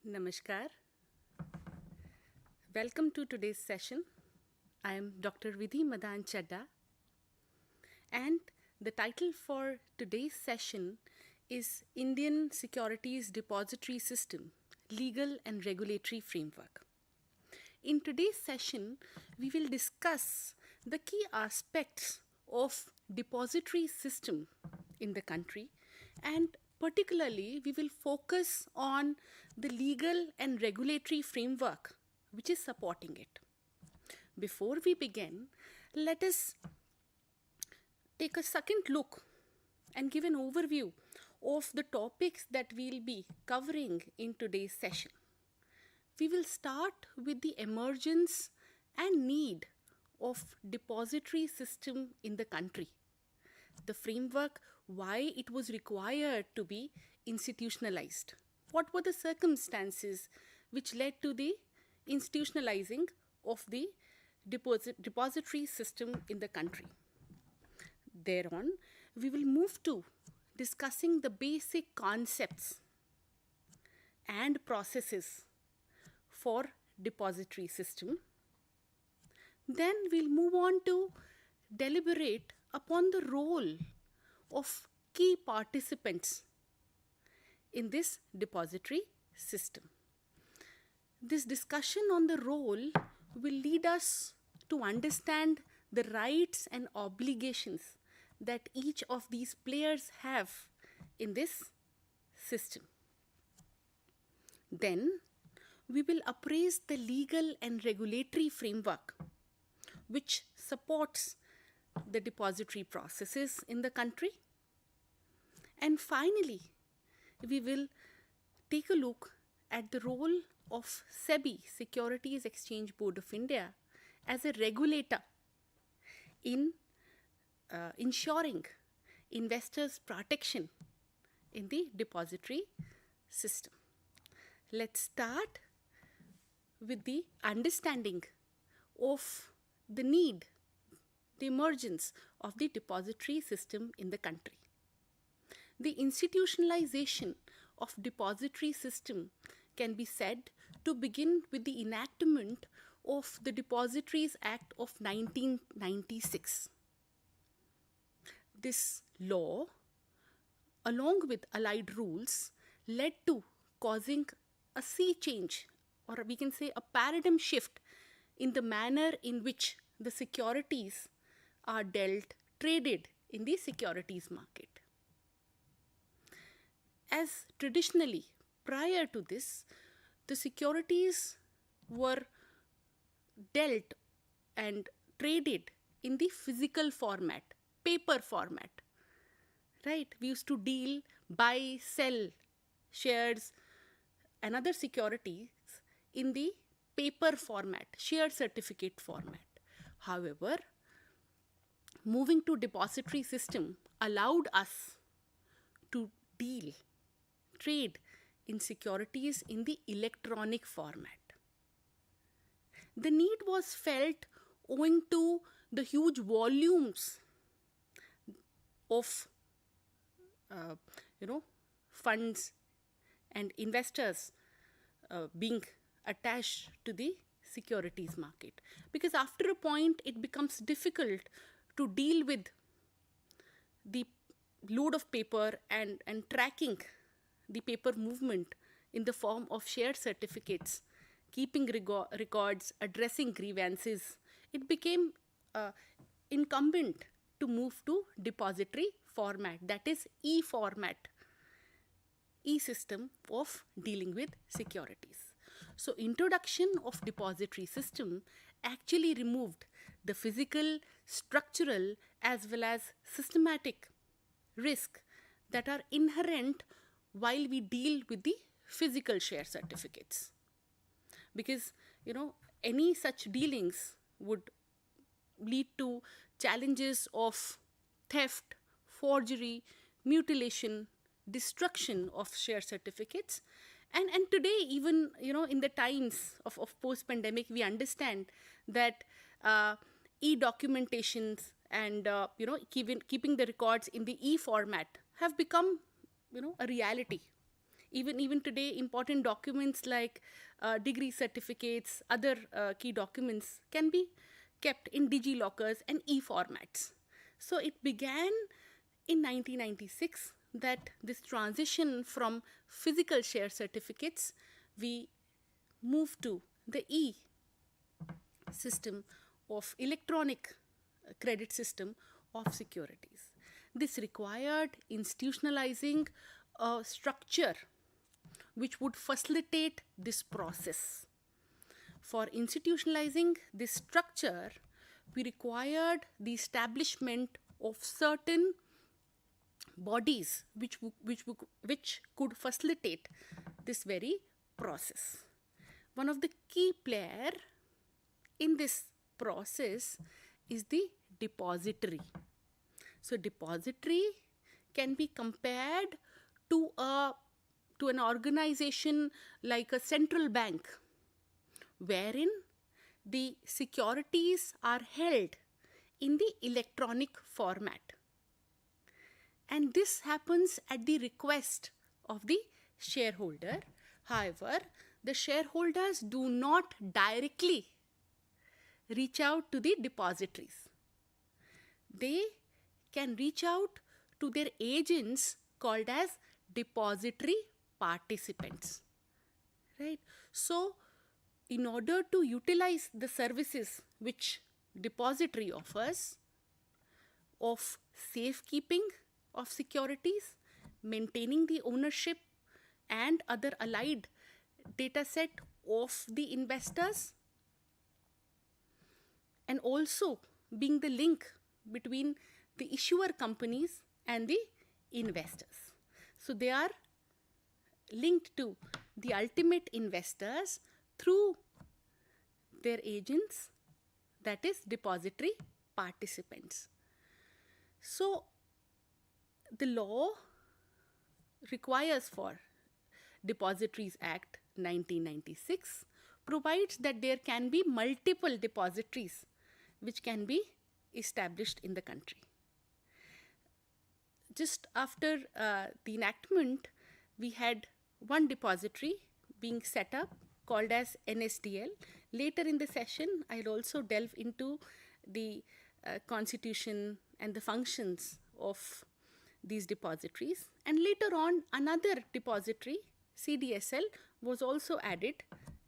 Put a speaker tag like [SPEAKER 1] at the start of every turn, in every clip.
[SPEAKER 1] Namaskar. Welcome to today's session. I am Dr. Vidhi Madan Chadda, and the title for today's session is Indian Securities Depository System, Legal and Regulatory Framework. In today's session, we will discuss the key aspects of depository system in the country, and particularly we will focus on the legal and regulatory framework which is supporting it. Before we begin, let us take a second look and give an overview of the topics that we'll be covering in today's session. We will start with the emergence and need of depository system in the country, the framework, why it was required to be institutionalized. What were the circumstances which led to the institutionalizing of the depository system in the country? Thereon, we will move to discussing the basic concepts and processes for depository system. Then we'll move on to deliberate upon the role of key participants in this depository system. This discussion on the role will lead us to understand the rights and obligations that each of these players have in this system. Then we will appraise the legal and regulatory framework which supports the depository processes in the country. And finally, we will take a look at the role of SEBI, Securities Exchange Board of India, as a regulator in ensuring investors' protection in the depository system. Let's start with the understanding of the need, the emergence of the depository system in the country. The institutionalization of depository system can be said to begin with the enactment of the Depositories Act of 1996. This law, along with allied rules, led to causing a sea change, or we can say a paradigm shift in the manner in which the securities are traded in the securities market. As traditionally, prior to this, the securities were dealt and traded in the physical format, paper format, right? We used to deal, buy, sell shares and other securities in the paper format, share certificate format. However, moving to depository system allowed us to trade in securities in the electronic format. The need was felt owing to the huge volumes of funds and investors being attached to the securities market, because after a point it becomes difficult to deal with the load of paper and tracking the paper movement in the form of share certificates, keeping records, addressing grievances. It became incumbent to move to depository format, that is e-format, e-system of dealing with securities. So introduction of depository system actually removed the physical, structural as well as systematic risk that are inherent while we deal with the physical share certificates. Because, any such dealings would lead to challenges of theft, forgery, mutilation, destruction of share certificates. And today, even, in the times of post-pandemic, we understand that e-documentations and, keeping the records in the e-format have become, a reality. Even today, important documents like degree certificates, other key documents can be kept in DigiLockers and e-formats. So it began in 1996 that this transition from physical share certificates, we moved to the system of electronic credit system of securities. This required institutionalizing a structure which would facilitate this process. For institutionalizing this structure, we required the establishment of certain bodies which could facilitate this very process. One of the key players in this process is the depository. So depository can be compared to an organization like a central bank, wherein the securities are held in the electronic format. And this happens at the request of the shareholder. However, the shareholders do not directly reach out to the depositories. They can reach out to their agents called as depository participants, right? So in order to utilize the services which depository offers of safekeeping of securities, maintaining the ownership and other allied data set of the investors, and also being the link between the issuer companies and the investors. So they are linked to the ultimate investors through their agents, that is depository participants. So the law requires for Depositories Act 1996 provides that there can be multiple depositories which can be established in the country. Just after the enactment, we had one depository being set up called as NSDL. Later in the session, I'll also delve into the constitution and the functions of these depositories. And later on, another depository, CDSL, was also added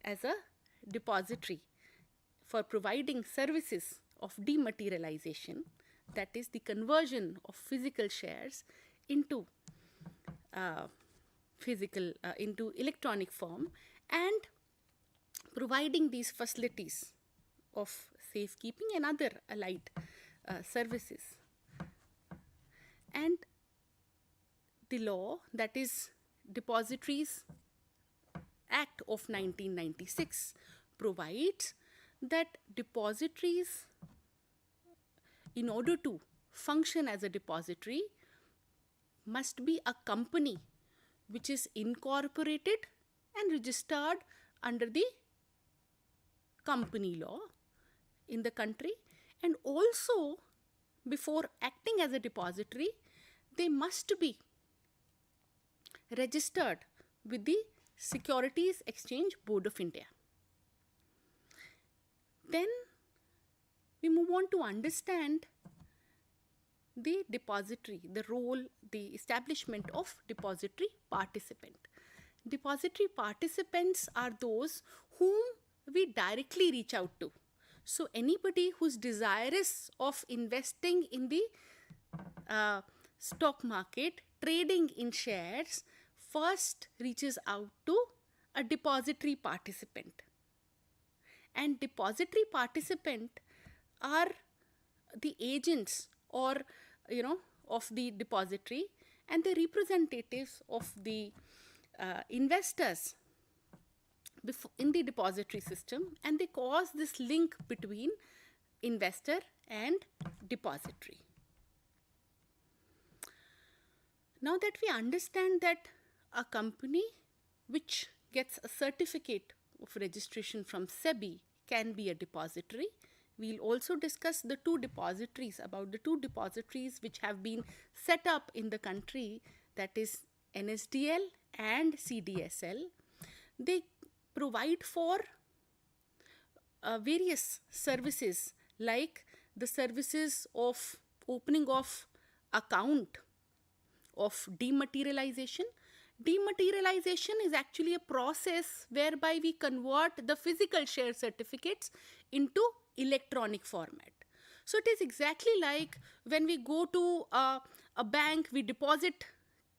[SPEAKER 1] as a depository for providing services of dematerialization, that is the conversion of physical shares into into electronic form, and providing these facilities of safekeeping and other allied services. And the law, that is Depositories Act of 1996, provides that depositories, in order to function as a depository, must be a company which is incorporated and registered under the company law in the country. And also, before acting as a depository, they must be registered with the Securities Exchange Board of India. Then we move on to understand the depository, the role, the establishment of depository participant. Depository participants are those whom we directly reach out to. So anybody who's desirous of investing in the stock market, trading in shares, first reaches out to a depository participant. And depository participant are the agents or of the depository and the representatives of the investors in the depository system, and they cause this link between investor and depository. Now that we understand that a company which gets a certificate of registration from SEBI can be a depository, we'll also discuss the two depositories, about the two depositories which have been set up in the country, that is NSDL and CDSL, they provide for various services, like the services of opening of account, of dematerialization. Dematerialization is actually a process whereby we convert the physical share certificates into electronic format. So it is exactly like when we go to a bank, we deposit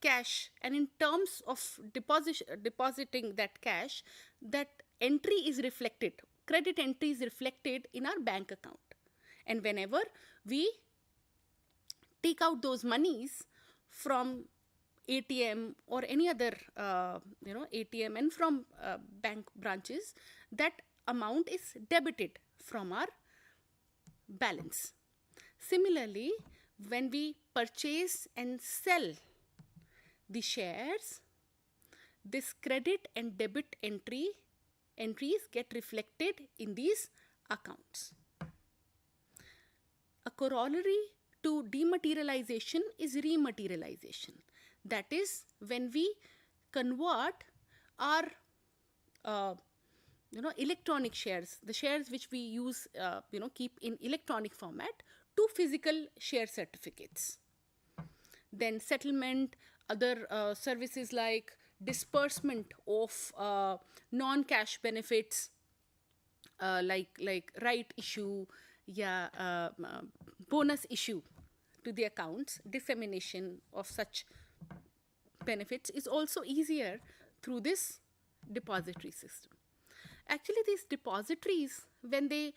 [SPEAKER 1] cash, and in terms of depositing that cash, that entry is reflected, credit entry is reflected in our bank account. And whenever we take out those monies from ATM or any other ATM and from bank branches, that amount is debited from our balance. Similarly, when we purchase and sell the shares, this credit and debit entries get reflected in these accounts. A corollary to dematerialization is rematerialization. That is when we convert our electronic shares, the shares which we use, keep in electronic format, to physical share certificates. Then settlement, other services like disbursement of non-cash benefits, like right issue, bonus issue to the accounts, dissemination of such benefits is also easier through this depository system. Actually, these depositories, when they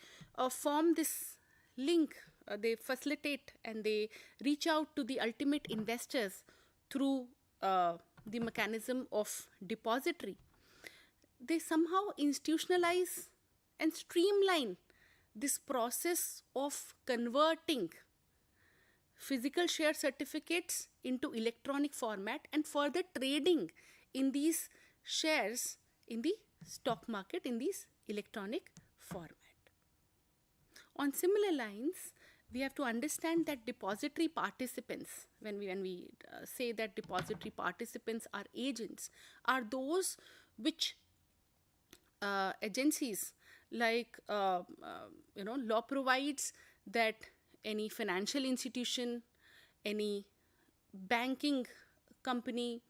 [SPEAKER 1] form this link, they facilitate and they reach out to the ultimate investors through the mechanism of depository. They somehow institutionalize and streamline this process of converting physical share certificates into electronic format and further trading in these shares in the stock market in these electronic format. On similar lines, we have to understand that depository participants, when we say that depository participants are agents, are those which agencies like law provides that any financial institution, any banking company,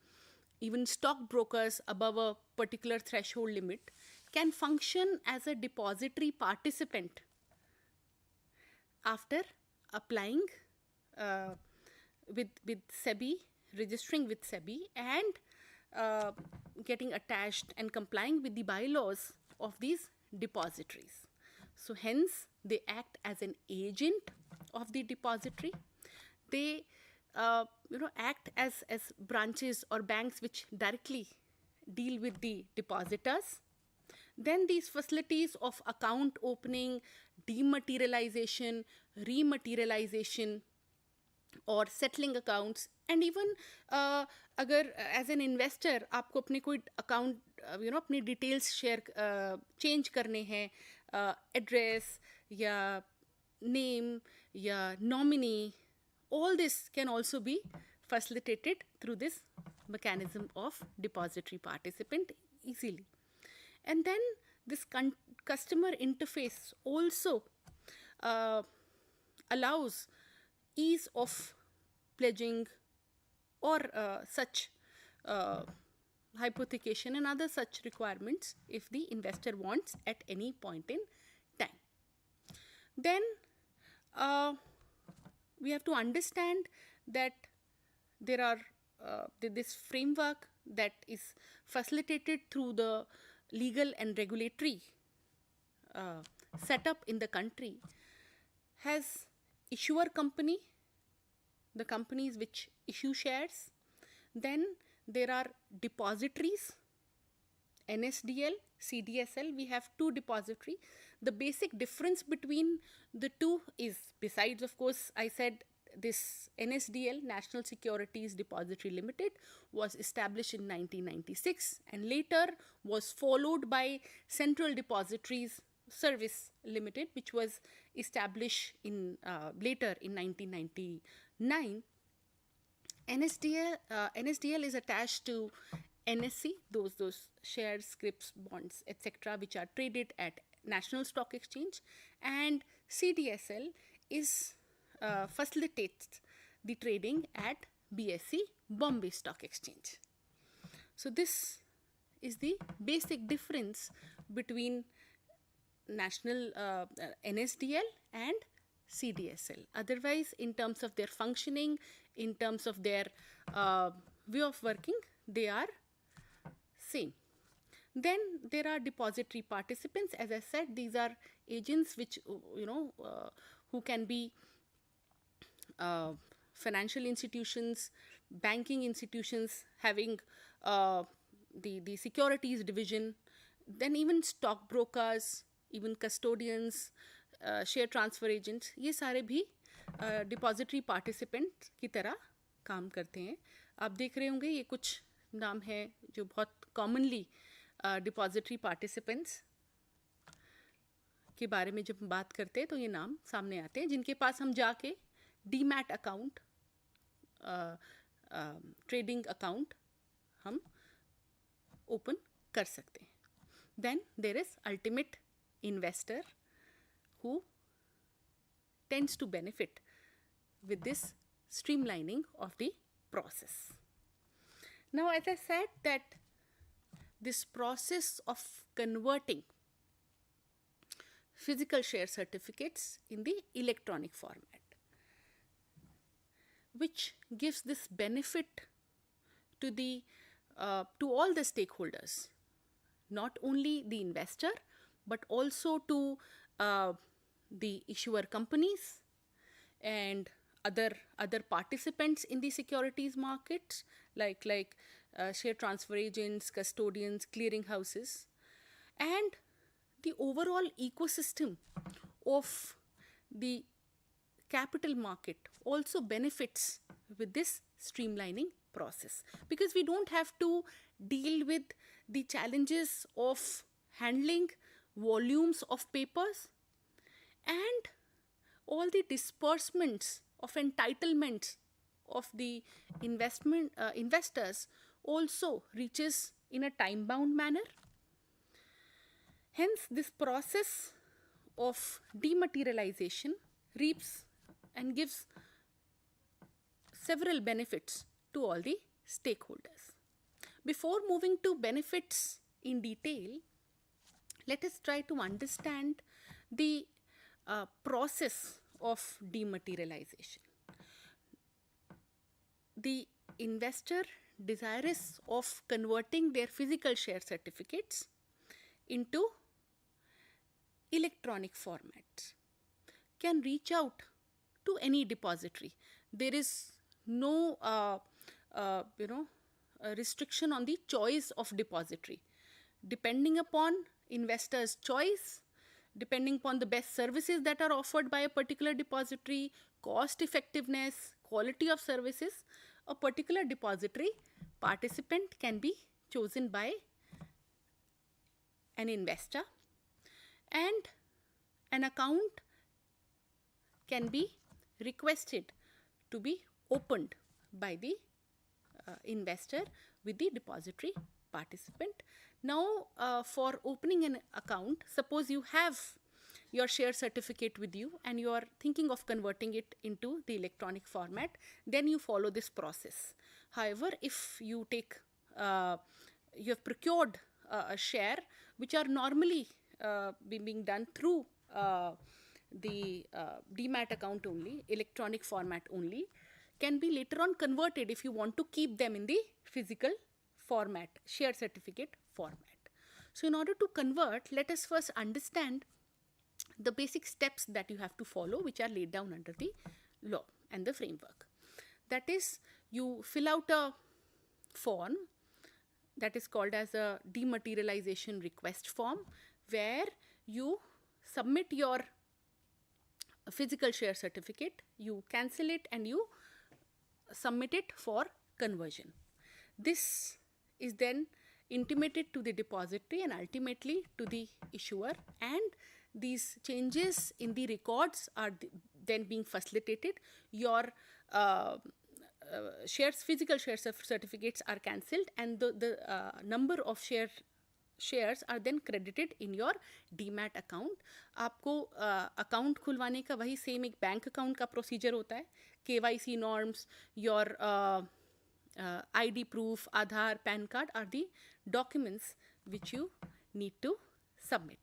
[SPEAKER 1] even stockbrokers above a particular threshold limit can function as a depository participant after applying with SEBI, registering with SEBI, and getting attached and complying with the bylaws of these depositories. So hence, they act as an agent of the depository. They act as branches or banks which directly deal with the depositors. Then these facilities of account opening, dematerialization, rematerialization, or settling accounts, and even अगर as an investor आपको अपने कोई account अपनी details share change करने हैं, address या name या nominee, all this can also be facilitated through this mechanism of depository participant easily. And then this customer interface also allows ease of pledging or such hypothecation and other such requirements if the investor wants at any point in time. Then we have to understand that there are this framework that is facilitated through the legal and regulatory setup in the country has issuer company, the companies which issue shares. Then there are depositories, NSDL, CDSL. We have two depository. The basic difference between the two is, besides of course I said this NSDL, National Securities Depository Limited, was established in 1996 and later was followed by Central Depositories Service Limited, which was established in later in 1999. NSDL is attached to NSE, those shares, scrips, bonds, etc., which are traded at National Stock Exchange, and CDSL is facilitates the trading at BSE, Bombay Stock Exchange. So this is the basic difference between national NSDL and CDSL. Otherwise, in terms of their functioning, in terms of their way of working, they are same. Then there are depository participants. As I said, these are agents which who can be financial institutions, banking institutions having the securities division, then even stockbrokers, even custodians, share transfer agents, ये सारे भी depository participant की तरह काम करते हैं. आप देख रहे होंगे ये कुछ नाम है जो बहुत कॉमनली डिपॉजिटरी पार्टिसिपेंट्स के बारे में जब बात करते हैं तो ये नाम सामने आते हैं, जिनके पास हम जाके डीमैट अकाउंट, ट्रेडिंग अकाउंट हम ओपन कर सकते हैं. Then there is ultimate investor who tends to benefit with this streamlining of the process. Now, as I said, that this process of converting physical share certificates in the electronic format, which gives this benefit to the to all the stakeholders, not only the investor but also to the issuer companies and other participants in the securities markets, like share transfer agents, custodians, clearing houses, and the overall ecosystem of the capital market also benefits with this streamlining process, because we don't have to deal with the challenges of handling volumes of papers, and all the disbursements of entitlements of the investors also reaches in a time-bound manner. Hence, this process of dematerialization reaps and gives several benefits to all the stakeholders. Before moving to benefits in detail, let us try to understand the process of dematerialization. The investor desirous of converting their physical share certificates into electronic formats can reach out to any depository. There is no restriction on the choice of depository. Depending upon investor's choice, depending upon the best services that are offered by a particular depository, cost effectiveness, quality of services, a particular depository participant can be chosen by an investor, and an account can be requested to be opened by the investor with the depository participant. Now, for opening an account, suppose you have your share certificate with you and you are thinking of converting it into the electronic format, then you follow this process. However, if you take, you have procured a share which are normally being done through the demat account only, electronic format only, can be later on converted if you want to keep them in the physical format, share certificate format. So in order to convert, let us first understand the basic steps that you have to follow, which are laid down under the law and the framework. That is, you fill out a form that is called as a dematerialization request form, where you submit your physical share certificate, you cancel it and you submit it for conversion. This is then intimated to the depository and ultimately to the issuer, and these changes in the records are then being facilitated. Your physical share certificates are cancelled, and the number of shares are then credited in your demat account. आपको account खुलवाने का वही same एक bank account का procedure होता है. KYC norms, your ID proof, Aadhaar, PAN card are the documents which you need to submit.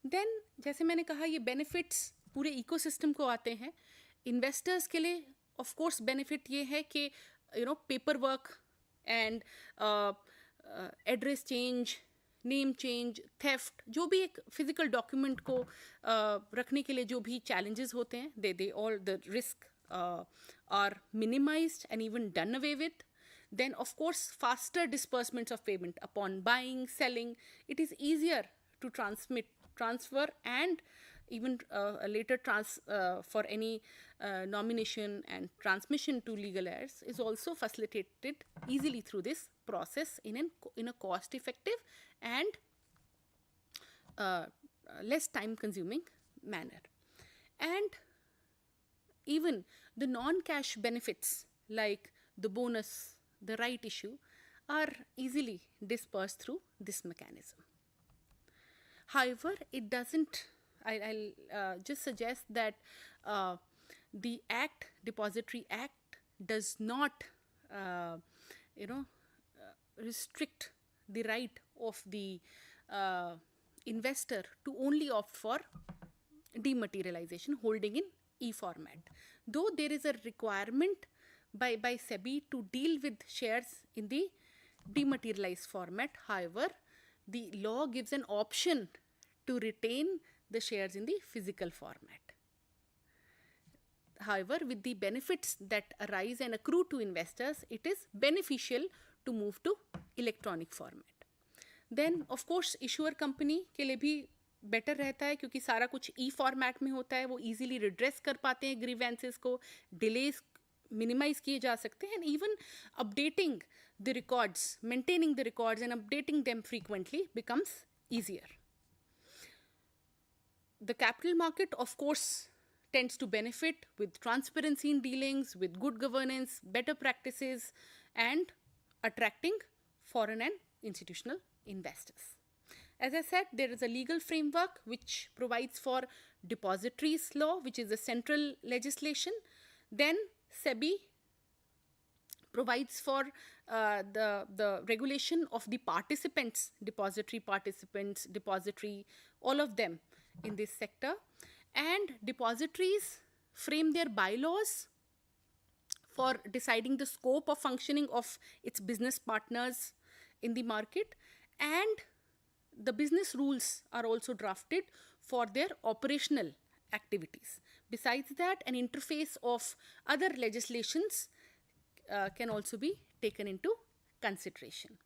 [SPEAKER 1] Then जैसे मैंने कहा, ये benefits पूरे इकोसिस्टम को आते हैं. इन्वेस्टर्स के लिए ऑफ कोर्स बेनिफिट ये है कि paper work and address change, name change, theft, जो भी एक फिजिकल डॉक्यूमेंट को रखने के लिए जो भी चैलेंजेस होते हैं, they all the risk are minimized and even done away with. Then of course faster disbursements of payment upon buying, selling. It is easier to transfer and even later for any nomination and transmission to legal heirs is also facilitated easily through this process in a cost effective and less time consuming manner. And even the non-cash benefits like the bonus, the right issue are easily dispersed through this mechanism. However, it doesn't, I'll just suggest that the Act, Depository Act, does not, restrict the right of the investor to only opt for dematerialization, holding in e-format. Though there is a requirement by SEBI to deal with shares in the dematerialized format, however, the law gives an option to retain the shares in the physical format. However, with the benefits that arise and accrue to investors, it is beneficial to move to electronic format. Then, of course, issuer company के लिए भी better रहता है क्योंकि सारा कुछ ई format में होता है. वो इजीली रिड्रेस कर पाते हैं ग्रीवेंसेस को, डिलेज मिनिमाइज किए जा सकते हैं, and even updating the records, maintaining the records and updating them frequently becomes easier. The capital market, of course, tends to benefit with transparency in dealings, with good governance, better practices, and attracting foreign and institutional investors. As I said, there is a legal framework which provides for depositories law, which is the central legislation. Then SEBI provides for the regulation of the participants, depository, all of them in this sector. And depositories frame their bylaws for deciding the scope of functioning of its business partners in the market, and the business rules are also drafted for their operational activities. Besides that, an interface of other legislations can also be taken into consideration.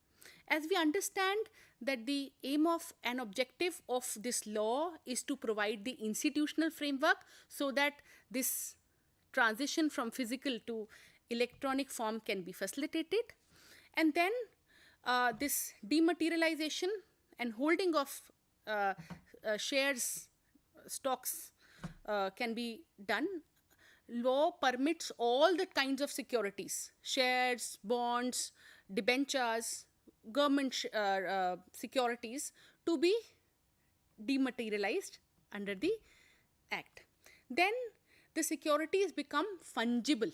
[SPEAKER 1] As we understand that the aim of an objective of this law is to provide the institutional framework so that this transition from physical to electronic form can be facilitated, and then this dematerialization and holding of shares, stocks can be done. Law permits all the kinds of securities, shares, bonds, debentures, government securities to be dematerialized under the Act. Then the securities become fungible.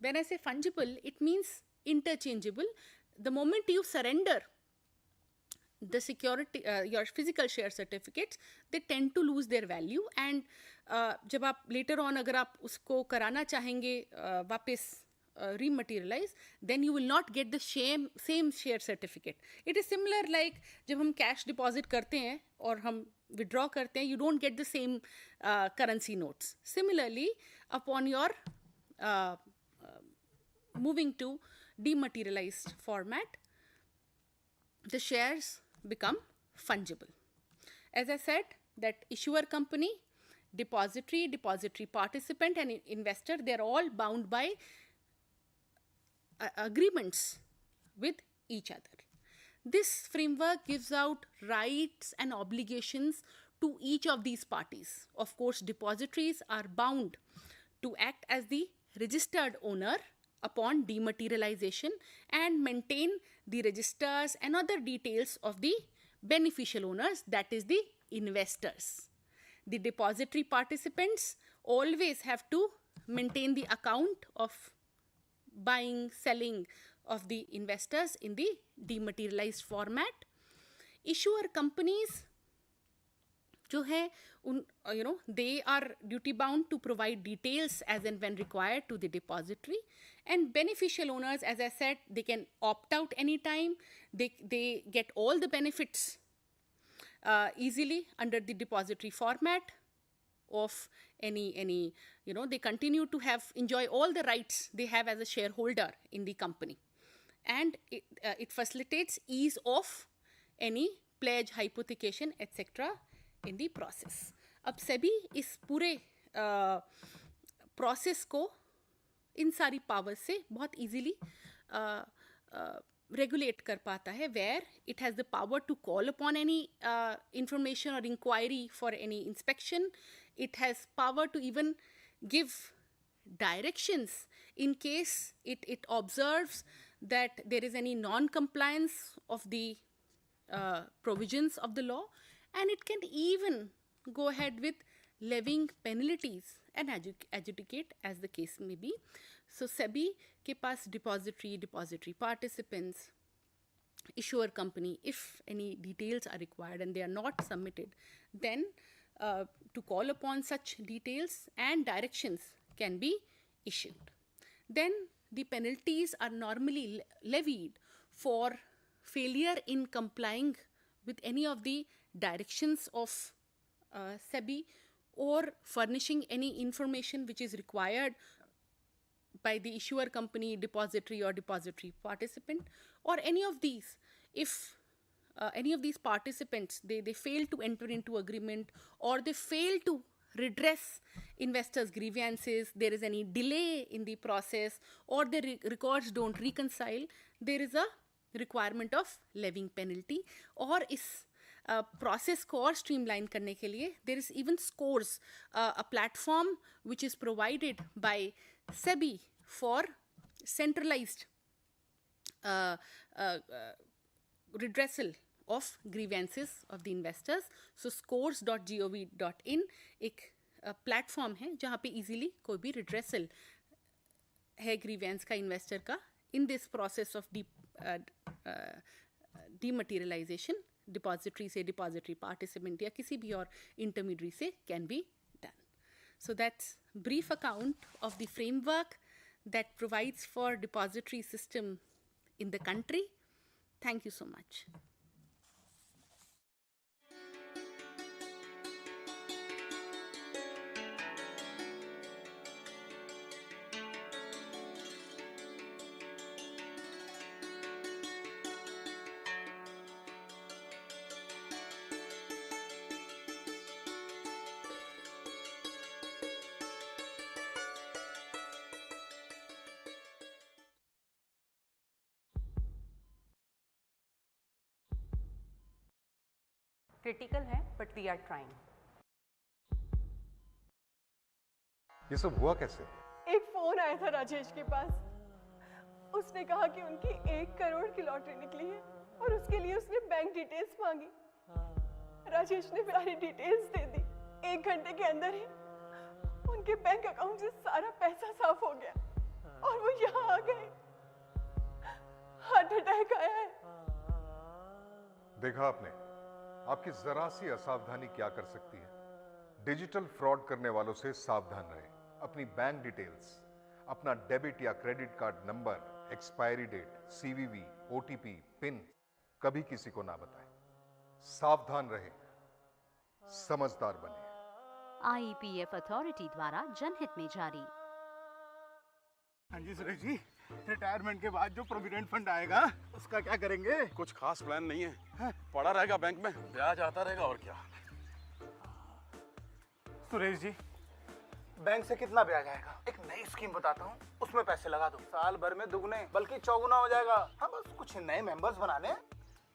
[SPEAKER 1] When I say fungible, it means interchangeable. The moment you surrender the security, your physical share certificates, they tend to lose their value, and जब आप later on अगर आप उसको कराना चाहेंगे वापस rematerialize, then you will not get the same share certificate. It is similar like जब हम cash deposit करते हैं और हम withdraw करते हैं, you don't get the same currency notes. Similarly, upon your moving to dematerialized format, the shares become fungible. As I said, that issuer company, depository participant, and investor, they are all bound by agreements with each other. This framework gives out rights and obligations to each of these parties. Of course, depositories are bound to act as the registered owner upon dematerialization and maintain the registers and other details of the beneficial owners, that is the investors. The depository participants always have to maintain the account of buying, selling of the investors in the dematerialized format. Issuer companies जो है उन they are duty bound to provide details as and when required to the depository, and beneficial owners, as I said, they can opt out anytime. They get all the benefits easily under the depository format of any they continue to enjoy all the rights they have as a shareholder in the company, and it facilitates ease of any pledge, hypothecation, etc. in the process. अब SEBI इस पूरे process को इन सारी powers से बहुत easily regulate कर पाता है, where it has the power to call upon any information और inquiry for any inspection. It has power to even give directions in case it observes that there is any non-compliance of the provisions of the law, and it can even go ahead with levying penalties and adjudicate as the case may be. So SEBI के पास depository participants, issuer company, if any details are required and they are not submitted, then to call upon such details and directions can be issued. Then the penalties are normally levied for failure in complying with any of the directions of SEBI or furnishing any information which is required by the issuer company, depository or depository participant, or any of these. If any of these participants, they fail to enter into agreement, or they fail to redress investors' grievances, there is any delay in the process, or the records don't reconcile, there is a requirement of levying penalty. और इस process को और streamline करने के लिए there is even Scores, a platform which is provided by SEBI for centralized redressal of grievances of the investors. So scores.gov.in एक platform है जहाँ पे इजीली कोई भी redressal है grievance का investor का in this process of dematerialization, depository से depository participant या किसी भी और intermediary से can be done. So that's brief account of the framework that provides for depository system in the country. Thank you so much.
[SPEAKER 2] Critical है but we are trying.
[SPEAKER 3] ये सब हुआ कैसे?
[SPEAKER 4] एक फोन आया था राजेश के पास. उसने कहा कि उनकी 1 करोड़ की लॉटरी निकली है और उसके लिए उसने बैंक डिटेल्स मांगी. राजेश ने सारी डिटेल्स दे दी. 1 घंटे के अंदर ही उनके बैंक अकाउंट से सारा पैसा साफ हो गया और वो यहाँ आ गए. हार्ट अटैक आया है.
[SPEAKER 3] देखा आपने, आपकी जरा सी असावधानी क्या कर सकती है. डिजिटल फ्रॉड करने वालों से सावधान रहें. अपनी बैंक डिटेल्स, अपना डेबिट या credit card number, expiry date, CVV, OTP, PIN कभी किसी को ना बताएं. सावधान रहें, समझदार बने.
[SPEAKER 5] IEPF अथॉरिटी द्वारा जनहित में जारी.
[SPEAKER 6] हाँ जी सुरेश जी, रिटायरमेंट के बाद जो प्रोविडेंट फंड आएगा उसका क्या करेंगे?
[SPEAKER 7] कुछ खास प्लान नहीं है. पड़ा रहेगा बैंक में, ब्याज आता रहेगा और क्या.
[SPEAKER 6] सुरेश जी, बैंक से कितना ब्याज आएगा? एक नई स्कीम बताता हूँ, उसमें पैसे लगा दो. साल भर में दुगने बल्कि चौगुना हो जाएगा. हाँ, बस कुछ नए मेंबर्स बनाने.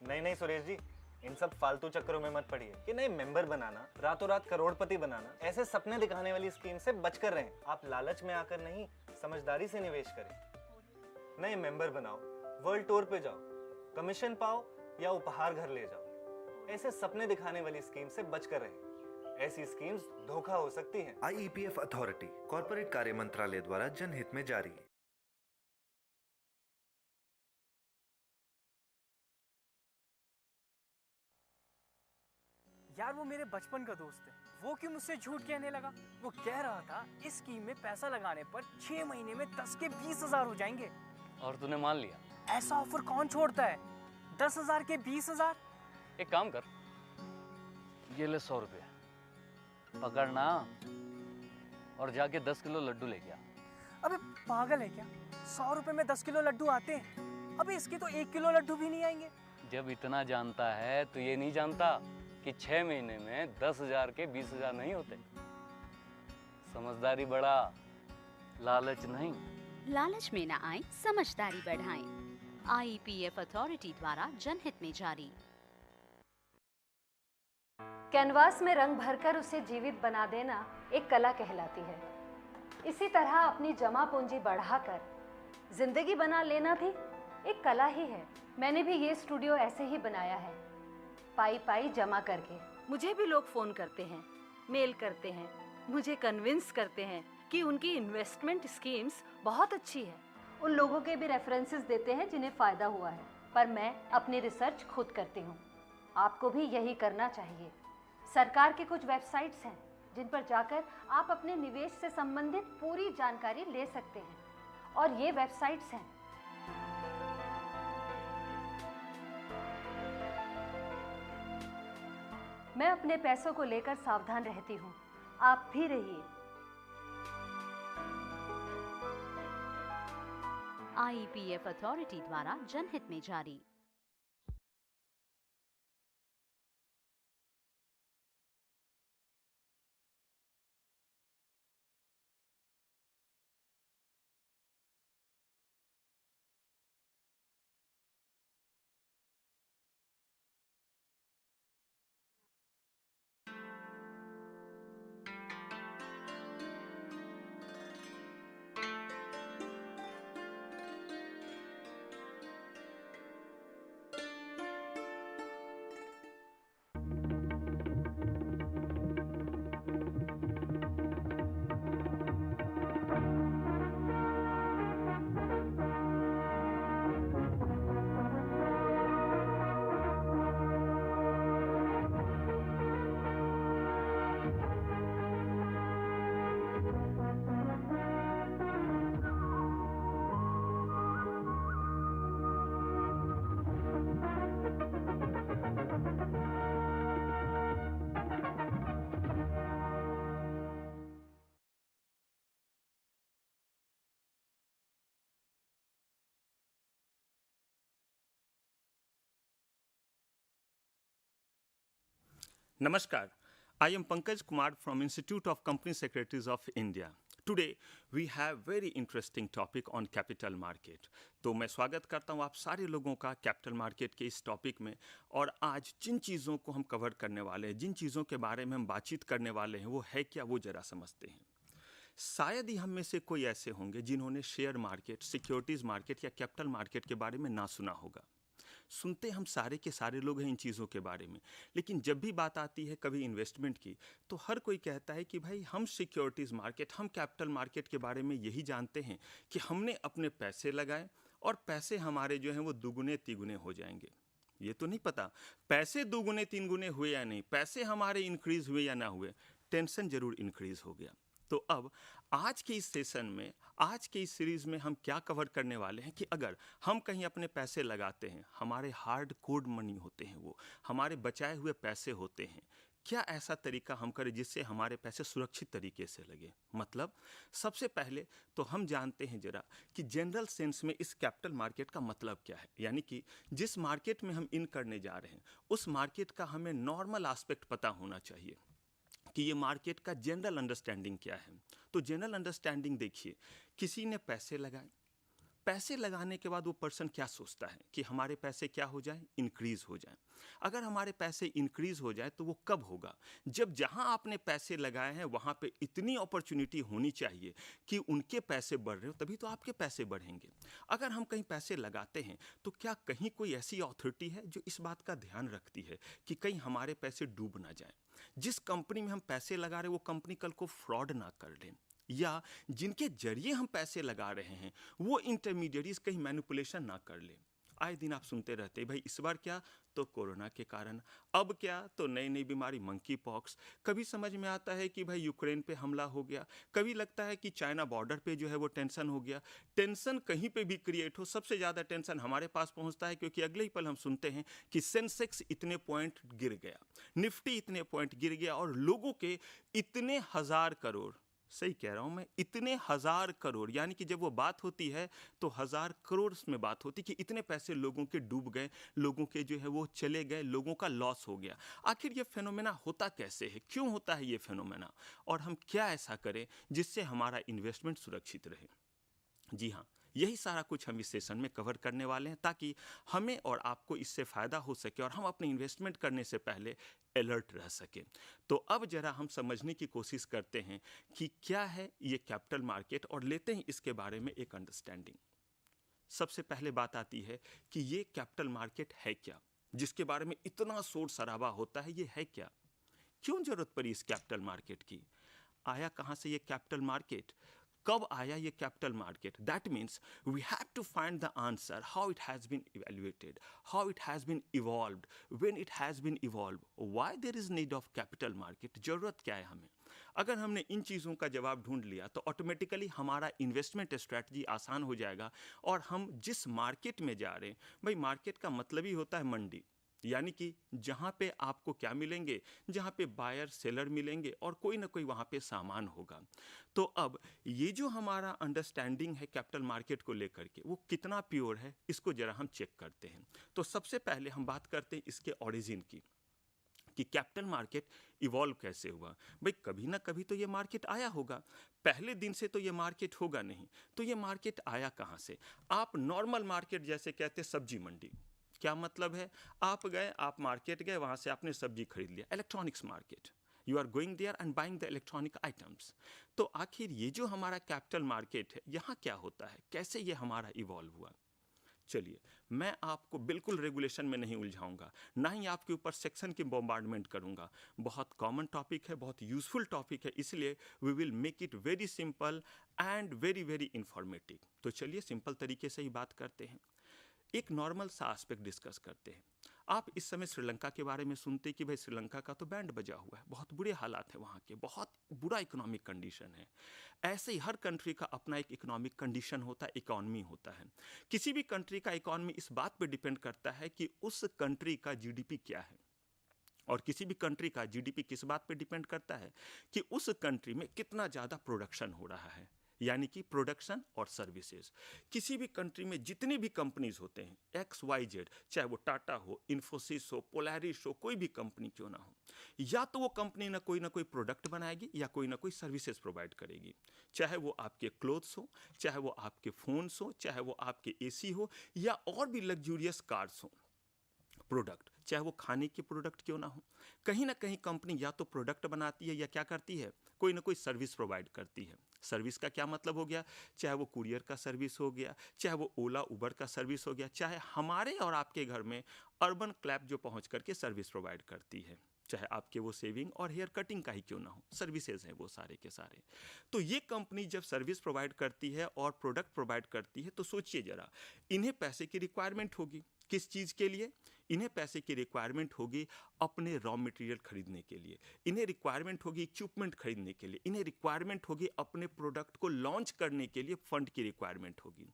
[SPEAKER 8] नहीं सुरेश जी, इन सब फालतू चक्करों में मत पड़िए कि नए मेंबर बनाना, रातों रात करोड़पति बनाना, ऐसे सपने दिखाने वाली स्कीम से बचकर रहें. आप लालच में आकर नहीं, समझदारी से निवेश करें. नए मेंबर बनाओ, वर्ल्ड टूर पे जाओ, कमीशन पाओ या उपहार घर ले जाओ। ऐसे सपने दिखाने वाली स्कीम से बचकर रहें। ऐसी स्कीम्स धोखा हो सकती हैं।
[SPEAKER 9] IEPF अथॉरिटी, कॉर्पोरेट कार्य मंत्रालय द्वारा जनहित में जारी।
[SPEAKER 10] यार वो मेरे बचपन का दोस्त है, वो क्यों मुझसे झूठ कहने लगा? वो कह रहा था इस स्कीम में पैसा लगाने पर 6 महीने में 10 के 20,000 हो जाएंगे।
[SPEAKER 11] और तूने मान लिया?
[SPEAKER 10] ऐसा ऑफर कौन छोड़ता है? 10,000 के 20,000।
[SPEAKER 11] एक काम कर, ये ले 100 रुपये पकड़ना और जाके 10 किलो लड्डू लेके आ।
[SPEAKER 10] अबे पागल है क्या? 100 रुपए में 10 किलो लड्डू आते हैं? अबे इसके तो 1 किलो लड्डू भी नहीं आएंगे।
[SPEAKER 11] जब इतना जानता है तो ये नहीं जानता कि 6 महीने में 10,000 के 20,000 नहीं होते। समझदारी बढ़ा, लालच नहीं।
[SPEAKER 5] लालच में न आए, समझदारी बढ़ाएं। IEPF अथॉरिटी द्वारा जनहित में जारी।
[SPEAKER 12] कैनवास में रंग भरकर उसे जीवित बना देना एक कला कहलाती है। इसी तरह अपनी जमा पूंजी बढ़ाकर जिंदगी बना लेना भी एक कला ही है। मैंने भी ये स्टूडियो ऐसे ही बनाया है, पाई पाई जमा करके।
[SPEAKER 13] मुझे भी लोग फोन करते हैं, मेल करते हैं, मुझे कन्विंस करते हैं कि उनकी इन्वेस्टमेंट स्कीम्स बहुत अच्छी है।
[SPEAKER 12] उन लोगों के भी रेफरेंसेस देते हैं जिन्हें फ़ायदा हुआ है, पर मैं अपनी रिसर्च खुद करती हूँ। आपको भी यही करना चाहिए। सरकार के कुछ वेबसाइट्स हैं जिन पर जाकर आप अपने निवेश से संबंधित पूरी जानकारी ले सकते हैं, और ये वेबसाइट्स हैं मैं अपने पैसों को लेकर सावधान रहती हूँ, आप भी रहिए।
[SPEAKER 5] IEPF अथॉरिटी द्वारा जनहित में जारी।
[SPEAKER 14] Namaskar, I am Pankaj Kumar from Institute of Company Secretaries of India. Today we have very interesting topic on capital market. तो मैं स्वागत करता हूँ आप सारे लोगों का कैपिटल मार्केट के इस टॉपिक में। और आज जिन चीज़ों को हम कवर करने वाले हैं, जिन चीज़ों के बारे में हम बातचीत करने वाले हैं, वो है क्या, वो ज़रा समझते हैं। शायद ही हम में से कोई ऐसे होंगे जिन्होंने शेयर मार्केट, सिक्योरिटीज़ मार्केट या कैपिटल मार्केट के बारे में ना सुना होगा। सुनते हम सारे के सारे लोग हैं इन चीज़ों के बारे में, लेकिन जब भी बात आती है कभी इन्वेस्टमेंट की, तो हर कोई कहता है कि भाई हम सिक्योरिटीज़ मार्केट, हम कैपिटल मार्केट के बारे में यही जानते हैं कि हमने अपने पैसे लगाए और पैसे हमारे जो हैं वो दुगुने तिगुने हो जाएंगे। ये तो नहीं पता पैसे दुगुने तीन गुने हुए या नहीं, पैसे हमारे इंक्रीज़ हुए या ना हुए, टेंशन ज़रूर इंक्रीज़ हो गया। तो अब आज के इस सेशन में, आज के इस सीरीज़ में हम क्या कवर करने वाले हैं कि अगर हम कहीं अपने पैसे लगाते हैं, हमारे हार्ड कोड मनी होते हैं, वो हमारे बचाए हुए पैसे होते हैं, क्या ऐसा तरीका हम करें जिससे हमारे पैसे सुरक्षित तरीके से लगे। मतलब सबसे पहले तो हम जानते हैं जरा कि जनरल सेंस में इस कैपिटल मार्केट का मतलब क्या है, यानी कि जिस मार्केट में हम इन करने जा रहे हैं उस मार्केट का हमें नॉर्मल एस्पेक्ट पता होना चाहिए कि ये मार्केट का जनरल अंडरस्टैंडिंग क्या है। तो जनरल अंडरस्टैंडिंग देखिए, किसी ने पैसे लगाए, पैसे लगाने के बाद वो पर्सन क्या सोचता है कि हमारे पैसे क्या हो जाए, इंक्रीज हो जाए। अगर हमारे पैसे इंक्रीज हो जाए तो वो कब होगा, जब जहां आपने पैसे लगाए हैं वहां पे इतनी अपॉर्चुनिटी होनी चाहिए कि उनके पैसे बढ़ रहे हो, तभी तो आपके पैसे बढ़ेंगे। अगर हम कहीं पैसे लगाते हैं तो क्या कहीं कोई ऐसी अथॉरिटी है जो इस बात का ध्यान रखती है कि कहीं हमारे पैसे डूब ना जाए, जिस कंपनी में हम पैसे लगा रहे हैं वो कंपनी कल को फ्रॉड ना कर ले, या जिनके जरिए हम पैसे लगा रहे हैं वो इंटरमीडिएरीज कहीं मैनिपुलेशन ना कर ले। आए दिन आप सुनते रहते हैं भाई इस बार क्या, तो कोरोना के कारण, अब क्या, तो नई नई बीमारी मंकी पॉक्स। कभी समझ में आता है कि भाई यूक्रेन पे हमला हो गया, कभी लगता है कि चाइना बॉर्डर पे जो है वो टेंशन हो गया। टेंशन कहीं पे भी क्रिएट हो, सबसे ज़्यादा टेंशन हमारे पास पहुंचता है, क्योंकि अगले ही पल हम सुनते हैं कि सेंसेक्स इतने पॉइंट गिर गया, निफ्टी इतने पॉइंट गिर गया, और लोगों के इतने हजार करोड़, सही कह रहा हूं मैं, इतने हजार करोड़, यानी कि जब वो बात होती है तो हजार करोड़ में बात होती कि इतने पैसे लोगों के डूब गए, लोगों के जो है वो चले गए, लोगों का लॉस हो गया। आखिर ये फेनोमेना होता कैसे है, क्यों होता है ये फेनोमेना, और हम क्या ऐसा करें जिससे हमारा इन्वेस्टमेंट सुरक्षित रहे। जी हाँ, यही सारा कुछ हम इस सेशन में कवर करने वाले हैं, ताकि हमें और आपको इससे फ़ायदा हो सके और हम अपने इन्वेस्टमेंट करने से पहले अलर्ट रह सके। तो अब जरा हम समझने की कोशिश करते हैं कि क्या है ये कैपिटल मार्केट, और लेते हैं इसके बारे में एक अंडरस्टैंडिंग। सबसे पहले बात आती है कि ये कैपिटल मार्केट है क्या, जिसके बारे में इतना शोर शराबा होता है, ये है क्या, क्यों जरूरत पड़ी इस कैपिटल मार्केट की, आया कहाँ से ये कैपिटल मार्केट, कब आया ये capital market. That means we have to find the answer, how it has been evaluated, how it has been evolved, when it has been evolve, why there is need of capital market, जरूरत क्या है हमें। अगर हमने इन चीज़ों का जवाब ढूंढ लिया तो ऑटोमेटिकली हमारा इन्वेस्टमेंट स्ट्रैटेजी आसान हो जाएगा, और हम जिस मार्केट में जा रहे हैं, भाई मार्केट का मतलब ही होता है मंडी, यानी कि जहाँ पे आपको क्या मिलेंगे, जहाँ पे बायर सेलर मिलेंगे और कोई ना कोई वहाँ पे सामान होगा। तो अब ये जो हमारा अंडरस्टैंडिंग है कैपिटल मार्केट को लेकर के, वो कितना प्योर है, इसको जरा हम चेक करते हैं। तो सबसे पहले हम बात करते हैं इसके ओरिजिन की, कि कैपिटल मार्केट इवॉल्व कैसे हुआ। भाई कभी ना कभी तो ये मार्केट आया होगा, पहले दिन से तो ये मार्केट होगा नहीं, तो ये मार्केट आया कहाँ से। आप नॉर्मल मार्केट जैसे कहते हैं सब्जी मंडी, क्या मतलब है, आप गए, आप मार्केट गए, वहाँ से आपने सब्जी खरीद लिया। Electronics market, you are going there and buying the electronic items. तो आखिर ये जो हमारा कैपिटल मार्केट है, यहाँ क्या होता है, कैसे ये हमारा इवॉल्व हुआ। चलिए, मैं आपको बिल्कुल रेगुलेशन में नहीं उलझाऊंगा, ना ही आपके ऊपर सेक्शन की बॉम्बार्डमेंट करूंगा। बहुत कॉमन टॉपिक है, बहुत यूजफुल टॉपिक है, इसलिए we will make it very simple and very very informative. तो चलिए सिंपल तरीके से ही बात करते हैं, एक नॉर्मल सा एस्पेक्ट डिस्कस करते हैं। आप इस समय श्रीलंका के बारे में सुनते कि भाई श्रीलंका का तो बैंड बजा हुआ है, बहुत बुरे हालात है वहाँ के, बहुत बुरा इकोनॉमिक कंडीशन है। ऐसे ही हर कंट्री का अपना एक इकोनॉमिक कंडीशन होता है, इकॉनमी होता है। किसी भी कंट्री का इकॉनमी इस बात पे डिपेंड करता है कि उस कंट्री का जीडीपी क्या है, और किसी भी कंट्री का जीडीपी किस बात पे डिपेंड करता है कि उस कंट्री में कितना ज़्यादा प्रोडक्शन हो रहा है, यानी कि प्रोडक्शन और सर्विसेज। किसी भी कंट्री में जितने भी कंपनीज होते हैं, XYZ, चाहे वो टाटा हो, इन्फोसिस हो, पोलैरिस हो, कोई भी कंपनी क्यों ना हो, या तो वो कंपनी ना कोई प्रोडक्ट बनाएगी या कोई ना कोई सर्विसेज प्रोवाइड करेगी। चाहे वो आपके क्लोथ्स हो, चाहे वो आपके फोन्स हो, चाहे वो आपके AC हो, या और भी लग्जूरियस कार्स हो। प्रोडक्ट, चाहे वो खाने के प्रोडक्ट क्यों ना हो, कहीं ना कहीं कंपनी या तो प्रोडक्ट बनाती है या क्या करती है, कोई ना कोई सर्विस प्रोवाइड करती है। सर्विस का क्या मतलब हो गया, चाहे वो कुरियर का सर्विस हो गया, चाहे वो ओला उबर का सर्विस हो गया, चाहे हमारे और आपके घर में अर्बन क्लैप जो पहुंच करके सर्विस प्रोवाइड करती है, चाहे आपके वो सेविंग और हेयर कटिंग का ही क्यों ना हो, सर्विसेज हैं वो सारे के सारे। तो ये कंपनी जब सर्विस प्रोवाइड करती है और प्रोडक्ट प्रोवाइड करती है, तो सोचिए जरा, इन्हें पैसे की रिक्वायरमेंट होगी, किस चीज़ के लिए, इन्हें पैसे की रिक्वायरमेंट होगी अपने रॉ मटेरियल खरीदने के लिए, इन्हें रिक्वायरमेंट होगी इक्विपमेंट खरीदने के लिए, इन्हें रिक्वायरमेंट होगी अपने प्रोडक्ट को लॉन्च करने के लिए फंड की रिक्वायरमेंट होगी।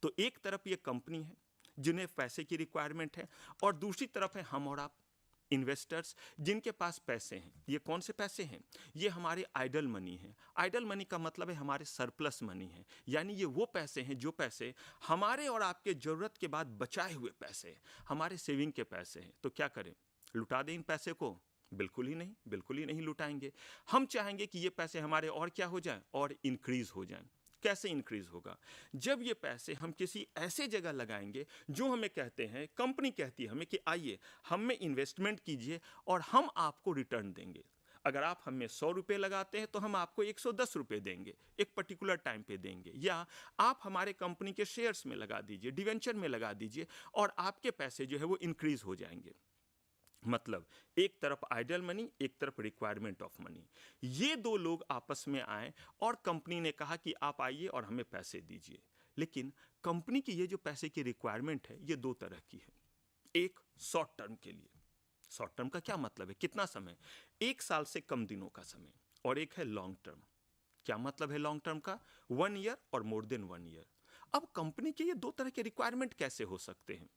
[SPEAKER 14] तो एक तरफ ये कंपनी है जिन्हें पैसे की रिक्वायरमेंट है, और दूसरी तरफ है हम और आप इन्वेस्टर्स जिनके पास पैसे हैं। ये कौन से पैसे हैं, ये हमारे आइडल मनी है। आइडल मनी का मतलब है हमारे सरप्लस मनी है, यानी ये वो पैसे हैं जो पैसे हमारे और आपके ज़रूरत के बाद बचाए हुए पैसे, हमारे सेविंग के पैसे हैं। तो क्या करें, लुटा दें इन पैसे को? बिल्कुल ही नहीं लुटाएंगे। हम चाहेंगे कि ये पैसे हमारे और क्या हो जाएं, और इंक्रीज हो जाएं। कैसे इंक्रीज होगा? जब ये पैसे हम किसी ऐसे जगह लगाएंगे जो हमें कहते हैं, कंपनी कहती है हमें कि आइए हम में इन्वेस्टमेंट कीजिए और हम आपको रिटर्न देंगे। अगर आप हमें 100 रुपये लगाते हैं तो हम आपको 110 रुपये देंगे, एक पर्टिकुलर टाइम पे देंगे। या आप हमारे कंपनी के शेयर्स में लगा दीजिए, डिवेंचर में लगा दीजिए और आपके पैसे जो है वो इंक्रीज हो जाएंगे। मतलब एक तरफ आइडल मनी, एक तरफ रिक्वायरमेंट ऑफ मनी। ये दो लोग आपस में आए और कंपनी ने कहा कि आप आइए और हमें पैसे दीजिए। लेकिन कंपनी की ये जो पैसे की रिक्वायरमेंट है ये दो तरह की है। एक शॉर्ट टर्म के लिए। शॉर्ट टर्म का क्या मतलब है? कितना समय? 1 साल से कम दिनों का समय। और एक है लॉन्ग टर्म। क्या मतलब है लॉन्ग टर्म का? 1 ईयर और मोर देन 1 ईयर। अब कंपनी के ये दो तरह के रिक्वायरमेंट कैसे हो सकते हैं?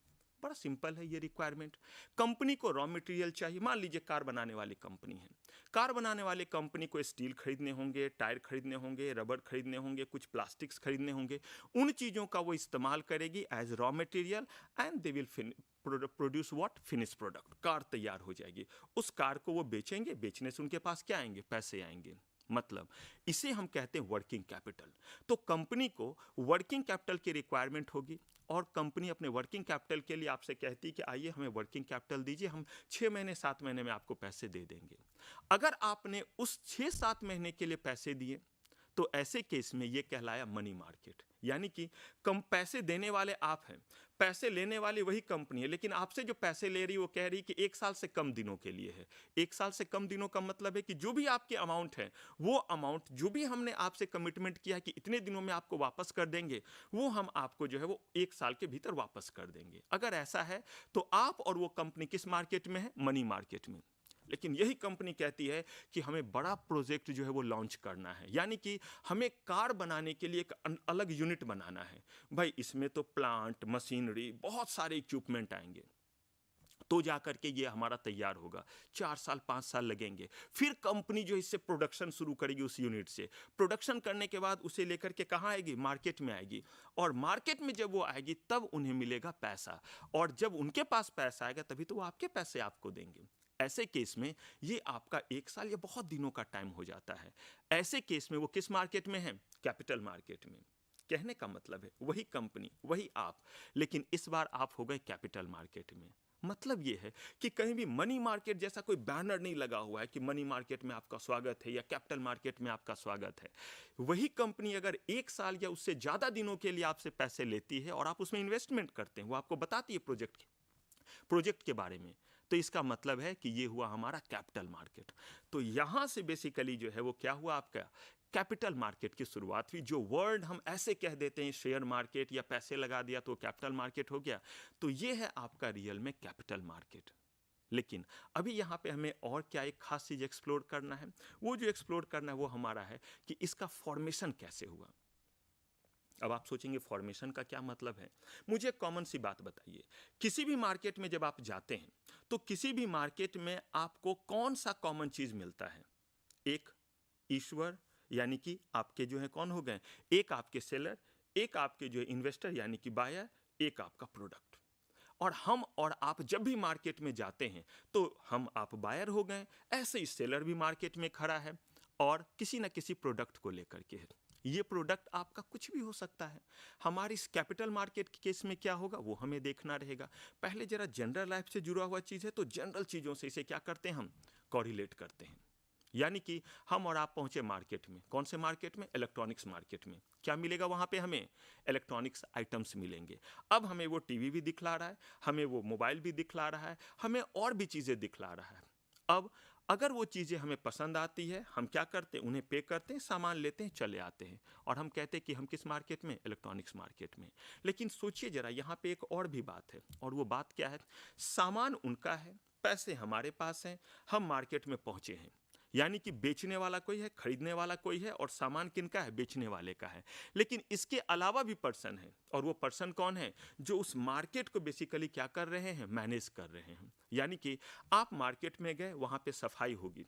[SPEAKER 14] बड़ा सिंपल है ये रिक्वायरमेंट। कंपनी को रॉ मटेरियल चाहिए। मान लीजिए कार बनाने वाली कंपनी है। कार बनाने वाली कंपनी को स्टील खरीदने होंगे, टायर खरीदने होंगे, रबर खरीदने होंगे, कुछ प्लास्टिक्स खरीदने होंगे। उन चीज़ों का वो इस्तेमाल करेगी as raw material and they will produce what? Finish product. Car तैयार हो जाएगी। उस कार को वो बेचेंगे, बेचने से उनके पास क्या आएंगे? पैसे आएंगे। मतलब इसे हम कहते हैं वर्किंग कैपिटल। तो कंपनी को वर्किंग कैपिटल की रिक्वायरमेंट होगी और कंपनी अपने वर्किंग कैपिटल के लिए आपसे कहती है कि आइए हमें वर्किंग कैपिटल दीजिए, हम 6 महीने 7 महीने में आपको पैसे दे देंगे। अगर आपने उस 6-7 महीने के लिए पैसे दिए तो ऐसे केस में ये कहलाया मनी मार्केट। यानी कि कम पैसे देने वाले आप हैं, पैसे लेने वाली वही कंपनी है, लेकिन आपसे जो पैसे ले रही वो कह रही कि 1 साल से कम दिनों के लिए है। 1 साल से कम दिनों का मतलब है कि जो भी आपके अमाउंट है, वो अमाउंट जो भी हमने आपसे कमिटमेंट किया है कि इतने दिनों में आपको वापस कर देंगे, वो हम आपको जो है वो 1 साल के भीतर वापस कर देंगे। अगर ऐसा है तो आप और वो कंपनी किस मार्केट में है? मनी मार्केट में। लेकिन यही कंपनी कहती है कि हमें बड़ा प्रोजेक्ट जो है वो लॉन्च करना है, यानी कि हमें कार बनाने के लिए एक अलग यूनिट बनाना है। भाई इसमें तो प्लांट, मशीनरी, बहुत सारे इक्विपमेंट आएंगे तो जाकर के ये हमारा तैयार होगा। 4 साल 5 साल लगेंगे। फिर कंपनी जो इससे प्रोडक्शन शुरू करेगी उस यूनिट से। प्रोडक्शन करने के बाद उसे लेकर के कहाँ आएगी? मार्केट में आएगी। और मार्केट में जब वो आएगी तब उन्हें मिलेगा पैसा। और जब उनके पास पैसा आएगा तभी तो वो आपके पैसे आपको देंगे। ऐसे केस में ये आपका 1 साल या बहुत दिनों का टाइम हो जाता है। ऐसे केस में वो किस मार्केट में है? कैपिटल मार्केट में। कहने का मतलब है वही कंपनी, वही आप, लेकिन इस बार आप हो गए कैपिटल मार्केट में। मतलब ये है कि कहीं भी मनी मार्केट जैसा कोई बैनर नहीं लगा हुआ है कि मनी मार्केट में आपका स्वागत है या कैपिटल मार्केट में आपका स्वागत है। वही कंपनी अगर 1 साल या उससे ज़्यादा दिनों के लिए आपसे पैसे लेती है और आप उसमें इन्वेस्टमेंट करते हैं, वो आपको बताती है प्रोजेक्ट के बारे में, तो इसका मतलब है कि ये हुआ हमारा कैपिटल मार्केट। तो यहां से बेसिकली जो है वो क्या हुआ? आपका कैपिटल मार्केट की शुरुआत हुई। जो वर्ड हम ऐसे कह देते हैं शेयर मार्केट या पैसे लगा दिया तो कैपिटल मार्केट हो गया, तो ये है आपका रियल में कैपिटल मार्केट। लेकिन अभी यहाँ पे हमें और क्या एक खास चीज एक्सप्लोर करना है। वो जो एक्सप्लोर करना है वो हमारा है कि इसका फॉर्मेशन कैसे हुआ। अब आप सोचेंगे फॉर्मेशन का क्या मतलब है? मुझे एक कॉमन सी बात बताइए। किसी भी मार्केट में जब आप जाते हैं तो किसी भी मार्केट में आपको कौन सा कॉमन चीज मिलता है? एक ईश्वर, यानी कि आपके जो है कौन हो गए? एक आपके सेलर, एक आपके जो इन्वेस्टर यानी कि बायर, एक आपका प्रोडक्ट। और हम और आप जब भी मार्केट में जाते हैं तो हम आप बायर हो गए, ऐसे ही सेलर भी मार्केट में खड़ा है और किसी न किसी प्रोडक्ट को लेकर के है। ये प्रोडक्ट आपका कुछ भी हो सकता है। हमारी इस कैपिटल मार्केट के केस में क्या होगा वो हमें देखना रहेगा। पहले जरा जनरल लाइफ से जुड़ा हुआ चीज़ है तो जनरल चीज़ों से इसे क्या करते हैं? हम कॉरिलेट करते हैं। यानी कि हम और आप पहुंचे मार्केट में। कौन से मार्केट में? इलेक्ट्रॉनिक्स मार्केट में। क्या मिलेगा वहां पे? हमें इलेक्ट्रॉनिक्स आइटम्स मिलेंगे। अब हमें वो टीवी भी दिखला रहा है, हमें वो मोबाइल भी दिखला रहा है, हमें और भी चीज़ें दिखला रहा है। अब अगर वो चीज़ें हमें पसंद आती है, हम क्या करते हैं? उन्हें पे करते हैं, सामान लेते हैं, चले आते हैं। और हम कहते हैं कि हम किस मार्केट में? इलेक्ट्रॉनिक्स मार्केट में। लेकिन सोचिए जरा, यहाँ पे एक और भी बात है। और वो बात क्या है? सामान उनका है, पैसे हमारे पास हैं, हम मार्केट में पहुंचे हैं। यानी कि बेचने वाला कोई है, खरीदने वाला कोई है, और सामान किनका है? बेचने वाले का है। लेकिन इसके अलावा भी पर्सन है, और वो पर्सन कौन है? जो उस मार्केट को बेसिकली क्या कर रहे हैं? मैनेज कर रहे हैं। यानी कि आप मार्केट में गए, वहां पे सफाई होगी,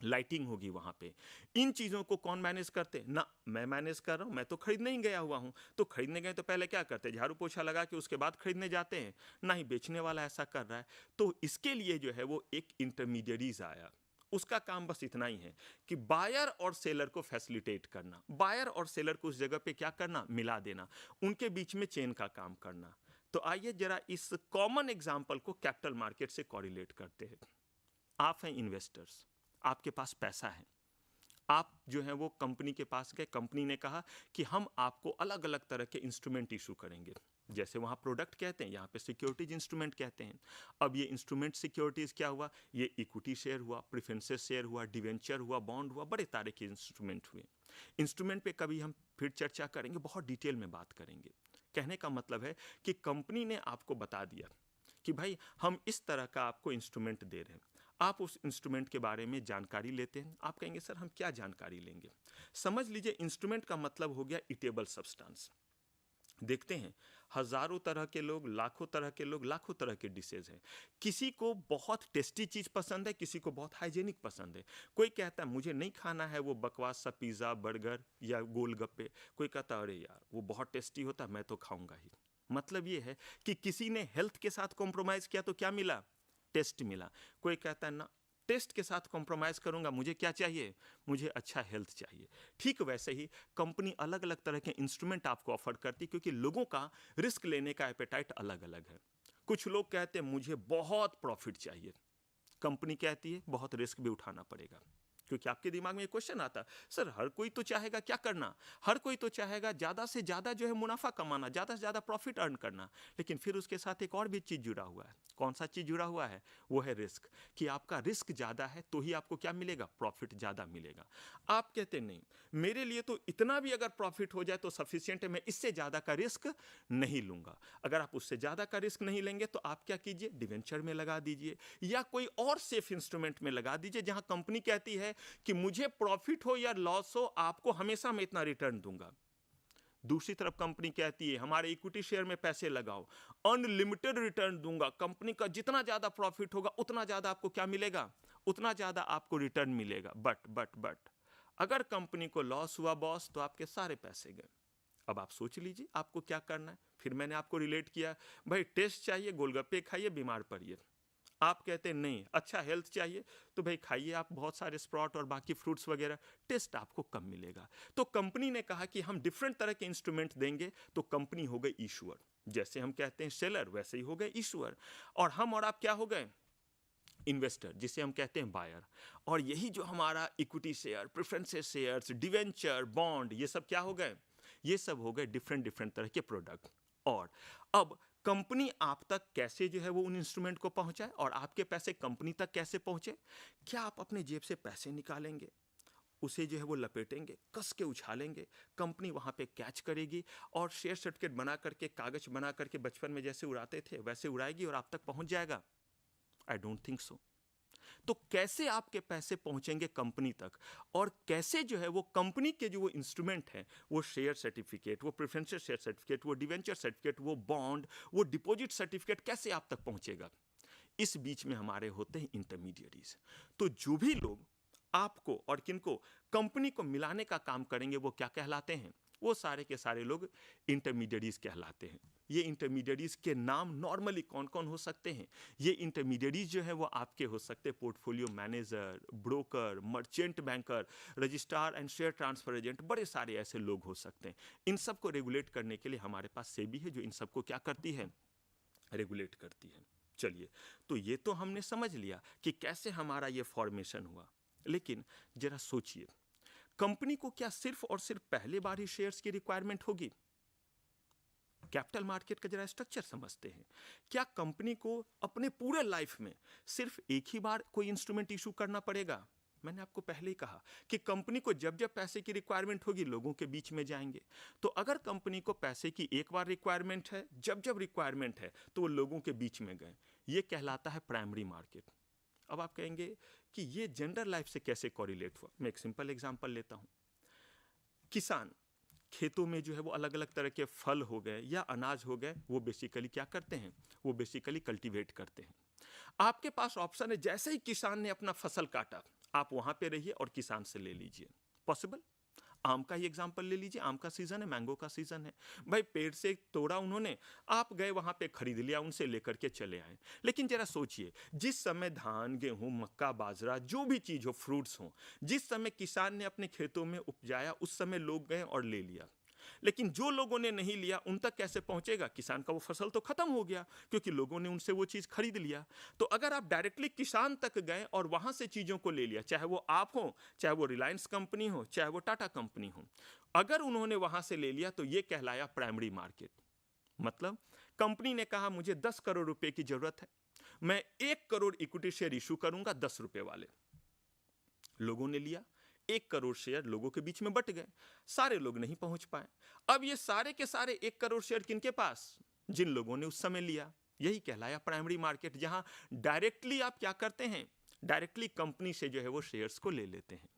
[SPEAKER 14] लाइटिंग होगी वहां पे। इन चीजों को कौन मैनेज करते? ना मैं मैनेज कर रहा हूं, मैं तो खरीदने ही गया हुआ हूं। तो खरीदने गए तो पहले क्या करते? झाड़ू पोछा लगा के उसके बाद खरीदने जाते हैं? नहीं, बेचने वाला ऐसा कर रहा है। तो इसके लिए जो है वो एक इंटरमीडियरीज आया, उसका काम बस इतना ही है कि बायर और सेलर को फैसिलिटेट करना, बायर और सेलर को उस जगह पे क्या करना, मिला देना, उनके बीच में चेन का काम करना। तो आइए जरा इस कॉमन एग्जाम्पल को कैपिटल मार्केट से कोरिलेट करते हैं। आप हैं इन्वेस्टर्स, आपके पास पैसा है, आप जो है वो कंपनी के पास गए, कंपनी ने कहा कि हम आपको अलग अलग तरह के इंस्ट्रूमेंट इशू करेंगे, जैसे वहाँ प्रोडक्ट कहते हैं, यहाँ पे सिक्योरिटीज इंस्ट्रूमेंट कहते हैं। अब ये इंस्ट्रूमेंट सिक्योरिटीज क्या हुआ, ये इक्विटी शेयर हुआ, प्रेफरेंसेस शेयर हुआ, डिवेंचर हुआ, बॉन्ड हुआ, बड़े तरह के इंस्ट्रूमेंट हुए। इंस्ट्रूमेंट पे कभी हम फिर चर्चा करेंगे, बहुत डिटेल में बात करेंगे। कहने का मतलब है कि कंपनी ने आपको बता दिया कि भाई हम इस तरह का आपको इंस्ट्रूमेंट दे रहे हैं, आप उस इंस्ट्रूमेंट के बारे में जानकारी लेते हैं। आप कहेंगे सर हम क्या जानकारी लेंगे, समझ लीजिए इंस्ट्रूमेंट का मतलब हो गया इटेबल सब्सटेंस। देखते हैं हजारों तरह के लोग, लाखों तरह के लोग, लाखों तरह के डिशेज हैं। किसी को बहुत टेस्टी चीज़ पसंद है, किसी को बहुत हाइजेनिक पसंद है। कोई कहता है मुझे नहीं खाना है वो बकवास सा पिज़्ज़ा, बर्गर या गोलगप्पे, कोई कहता है अरे यार वो बहुत टेस्टी होता है मैं तो खाऊंगा ही। मतलब ये है कि किसी ने हेल्थ के साथ कॉम्प्रोमाइज़ किया तो क्या मिला, टेस्ट मिला। कोई कहता है ना टेस्ट के साथ कॉम्प्रोमाइज़ करूंगा, मुझे क्या चाहिए, मुझे अच्छा हेल्थ चाहिए। ठीक वैसे ही कंपनी अलग अलग तरह के इंस्ट्रूमेंट आपको ऑफर करती, क्योंकि लोगों का रिस्क लेने का एपेटाइट अलग अलग है। कुछ लोग कहते हैं मुझे बहुत प्रॉफिट चाहिए, कंपनी कहती है बहुत रिस्क भी उठाना पड़ेगा। क्योंकि आपके दिमाग में ये क्वेश्चन आता, सर हर कोई तो चाहेगा क्या करना, हर कोई तो चाहेगा ज़्यादा से ज़्यादा जो है मुनाफा कमाना, ज़्यादा से ज़्यादा प्रॉफिट अर्न करना, लेकिन फिर उसके साथ एक और भी चीज़ जुड़ा हुआ है। कौन सा चीज़ जुड़ा हुआ है, वो है रिस्क, कि आपका रिस्क ज़्यादा है तो ही आपको क्या मिलेगा, प्रॉफिट ज़्यादा मिलेगा। आप कहते नहीं मेरे लिए तो इतना भी अगर प्रॉफिट हो जाए तो सफिशियंट है, मैं इससे ज़्यादा का रिस्क नहीं लूँगा। अगर आप उससे ज़्यादा का रिस्क नहीं लेंगे तो आप क्या कीजिए, डिवेंचर में लगा दीजिए या कोई और सेफ इंस्ट्रूमेंट में लगा दीजिए, जहाँ कंपनी कहती है कि मुझे प्रॉफिट हो या लॉस हो आपको हमेशा मैं इतना रिटर्न दूंगा। दूसरी तरफ कंपनी कहती है हमारे इक्विटी शेयर में पैसे लगाओ, अनलिमिटेड रिटर्न दूंगा, कंपनी का जितना ज्यादा प्रॉफिट होगा उतना ज्यादा आपको क्या मिलेगा, उतना ज्यादा आपको रिटर्न मिलेगा। बट अगर कंपनी को लॉस हुआ बॉस तो आपके सारे पैसे गए। अब आप सोच लीजिए आपको क्या करना है। फिर मैंने आपको रिलेट किया, भाई टेस्ट चाहिए, गोलगप्पे खाइए, बीमार पड़िए। आप कहते हैं नहीं अच्छा हेल्थ चाहिए तो भाई खाइए आप बहुत सारे स्प्राउट और बाकी फ्रूट्स वगैरह, टेस्ट आपको कम मिलेगा। तो कंपनी ने कहा कि हम डिफरेंट तरह के इंस्ट्रूमेंट देंगे, तो कंपनी हो गई इशूअर। जैसे हम कहते हैं सेलर, वैसे ही हो गए इशूअर, और हम और आप क्या हो गए, इन्वेस्टर, जिसे हम कहते हैं बायर। और यही जो हमारा equity share, preferences shares, debenture, bond, ये सब क्या हो गए, ये सब हो गए डिफरेंट तरह के प्रोडक्ट। और अब कंपनी आप तक कैसे जो है वो उन इंस्ट्रूमेंट को पहुंचाए और आपके पैसे कंपनी तक कैसे पहुंचे। क्या आप अपने जेब से पैसे निकालेंगे, उसे जो है वो लपेटेंगे, कस के उछालेंगे, कंपनी वहां पे कैच करेगी और शेयर सर्टिफिकेट बना करके, कागज बना करके बचपन में जैसे उड़ाते थे वैसे उड़ाएगी और आप तक पहुंच जाएगा? I don't think so. तो कैसे आपके पैसे पहुंचेंगे कंपनी तक, और कैसे जो है वो कंपनी के जो वो इंस्ट्रूमेंट हैं, वो शेयर सर्टिफिकेट, वो प्रेफरेंशियल शेयर सर्टिफिकेट, वो डिवेंचर सर्टिफिकेट, वो बॉन्ड, वो डिपॉजिट सर्टिफिकेट कैसे आप तक पहुंचेगा? इस बीच में हमारे होते हैं इंटरमीडिएरीज। तो जो भी लोग आपको और किनको कंपनी को मिलाने का काम करेंगे वो क्या कहलाते हैं, वो सारे के सारे लोग इंटरमीडिएरीज कहलाते हैं। ये इंटरमीडिएरीज के नाम नॉर्मली कौन कौन हो सकते हैं? ये इंटरमीडिएरीज जो है वो आपके हो सकते हैं portfolio manager, broker, merchant banker, registrar and share transfer agent, बड़े सारे ऐसे लोग हो सकते हैं। इन सब को रेगुलेट करने के लिए हमारे पास सेबी है जो इन सबको क्या करती है, रेगुलेट करती है। चलिए, तो ये तो हमने समझ लिया कि कैसे हमारा ये फॉर्मेशन हुआ, लेकिन जरा सोचिए कंपनी को क्या सिर्फ और सिर्फ पहले बार ही शेयर्स की रिक्वायरमेंट होगी? कैपिटल मार्केट का जरा स्ट्रक्चर समझते हैं। क्या कंपनी को अपने पूरे लाइफ में सिर्फ एक ही बार कोई इंस्ट्रूमेंट इशू करना पड़ेगा? मैंने आपको पहले ही कहा कि कंपनी को जब जब पैसे की रिक्वायरमेंट होगी लोगों के बीच में जाएंगे। तो अगर कंपनी को पैसे की एक बार रिक्वायरमेंट है, जब जब रिक्वायरमेंट है तो वो लोगों के बीच में गए, ये कहलाता है प्राइमरी मार्केट। अब आप कहेंगे कि ये जेंडर लाइफ से कैसे कोरिलेट हुआ? मैं एक सिंपल एग्जांपल लेता हूं। किसान खेतों में जो है वो अलग अलग तरह के फल हो गए या अनाज हो गए, वो बेसिकली क्या करते हैं, वो बेसिकली कल्टीवेट करते हैं। आपके पास ऑप्शन है, जैसे ही किसान ने अपना फसल काटा आप वहां पे रहिए और किसान से ले लीजिए, पॉसिबल? आम का ही एग्जाम्पल ले लीजिए, आम का सीजन है, मैंगो का सीजन है, भाई पेड़ से तोड़ा उन्होंने, आप गए वहां पे खरीद लिया, उनसे लेकर के चले आए। लेकिन जरा सोचिए, जिस समय धान, गेहूं, मक्का, बाजरा, जो भी चीज हो, फ्रूट्स हो, जिस समय किसान ने अपने खेतों में उपजाया, उस समय लोग गए और ले लिया। लेकिन जो लोगों ने नहीं लिया उन तक कैसे पहुंचेगा? किसान का वो फसल तो खत्म हो गया, क्योंकि लोगों ने उनसे वो चीज खरीद लिया। तो अगर आप डायरेक्टली किसान तक गए और वहां से चीजों को ले लिया, चाहे वो आप हो, चाहे वो रिलायंस कंपनी हो, चाहे वो टाटा कंपनी हो, अगर उन्होंने वहां से ले लिया तो ये कहलाया प्राइमरी मार्केट। मतलब कंपनी ने कहा मुझे 10 करोड़ रुपए की जरूरत है, मैं 1 करोड़ इक्विटी शेयर इशू करूंगा 10 रुपए वाले। लोगों ने लिया, 1 करोड़ शेयर लोगों के बीच में बट गए, सारे लोग नहीं पहुंच पाए। अब ये सारे के सारे 1 करोड़ शेयर किनके पास? जिन लोगों ने उस समय लिया। यही कहलाया प्राइमरी मार्केट, जहां डायरेक्टली आप क्या करते हैं? डायरेक्टली कंपनी से जो है वो शेयर्स को ले लेते हैं।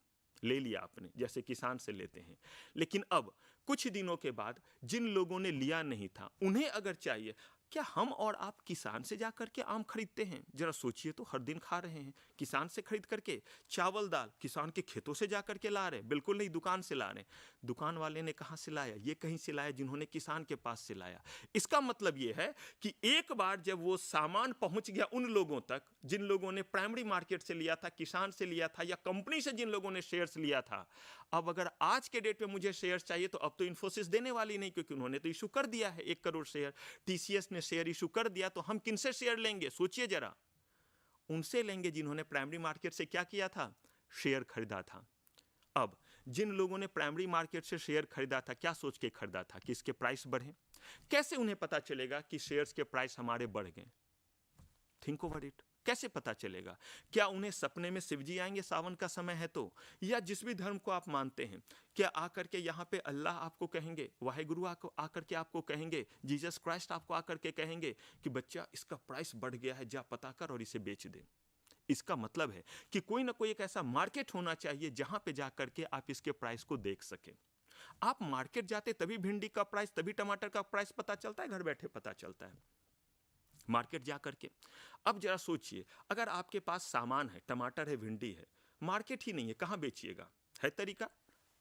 [SPEAKER 14] ले लिया आपने, जैसे किसान से लेते हैं। लेकिन अब कुछ दिनों के बाद जिन लोगों ने लिया नहीं था, उन्हें अगर चाहिए, क्या हम और आप किसान से जाकर के आम खरीदते हैं? जरा सोचिए तो, हर दिन खा रहे हैं किसान से खरीद करके। चावल दाल किसान के खेतों से जाकर के ला रहे हैं? बिल्कुल नहीं, दुकान से ला रहे हैं। दुकान वाले ने कहां से लाया? ये कहीं से लाया जिन्होंने किसान के पास से लाया। इसका मतलब ये है कि एक बार जब वो सामान पहुंच गया उन लोगों तक जिन लोगों ने प्राइमरी मार्केट से लिया था, किसान से लिया था, या कंपनी से जिन लोगों ने शेयर्स लिया था, अब अगर आज के डेट में मुझे शेयर्स चाहिए तो अब तो इन्फोसिस देने वाली नहीं, क्योंकि उन्होंने तो इशू कर दिया है 1 करोड़ शेयर। टीसीएस ने शेयर इशू कर दिया, तो हम किनसे शेयर लेंगे? सोचिए जरा, उनसे लेंगे जिन्होंने प्राइमरी मार्केट से क्या किया था? शेयर खरीदा था। अब जिन लोगों ने प्राइमरी मार्केट से शेयर खरीदा था, क्या सोच के खरीदा था कि इसके प्राइस बढ़े? कैसे उन्हें पता चलेगा कि शेयर्स के प्राइस हमारे बढ़ गए? Think over it. कैसे पता चलेगा? क्या उन्हें सपने में शिवजी आएंगे, सावन का समय है तो? या जिस भी धर्म को आप मानते हैं, क्या आकर के यहाँ पे अल्लाह आपको कहेंगे, वाहेगुरु आकर के आपको कहेंगे, जीसस क्राइस्ट आपको आकर के कहेंगे कि बच्चा इसका प्राइस बढ़ गया है, जा पता कर और इसे बेच दे? इसका मतलब है कि कोई ना कोई एक ऐसा मार्केट होना चाहिए जहां पे जाकर के आप इसके प्राइस को देख सकें। आप मार्केट जाते तभी भिंडी का प्राइस, तभी टमाटर का प्राइस पता चलता है, घर बैठे पता चलता है मार्केट जा करके। अब जरा सोचिए, अगर आपके पास सामान है, टमाटर है, भिंडी है, मार्केट ही नहीं है, कहां बेचिएगा? है तरीका,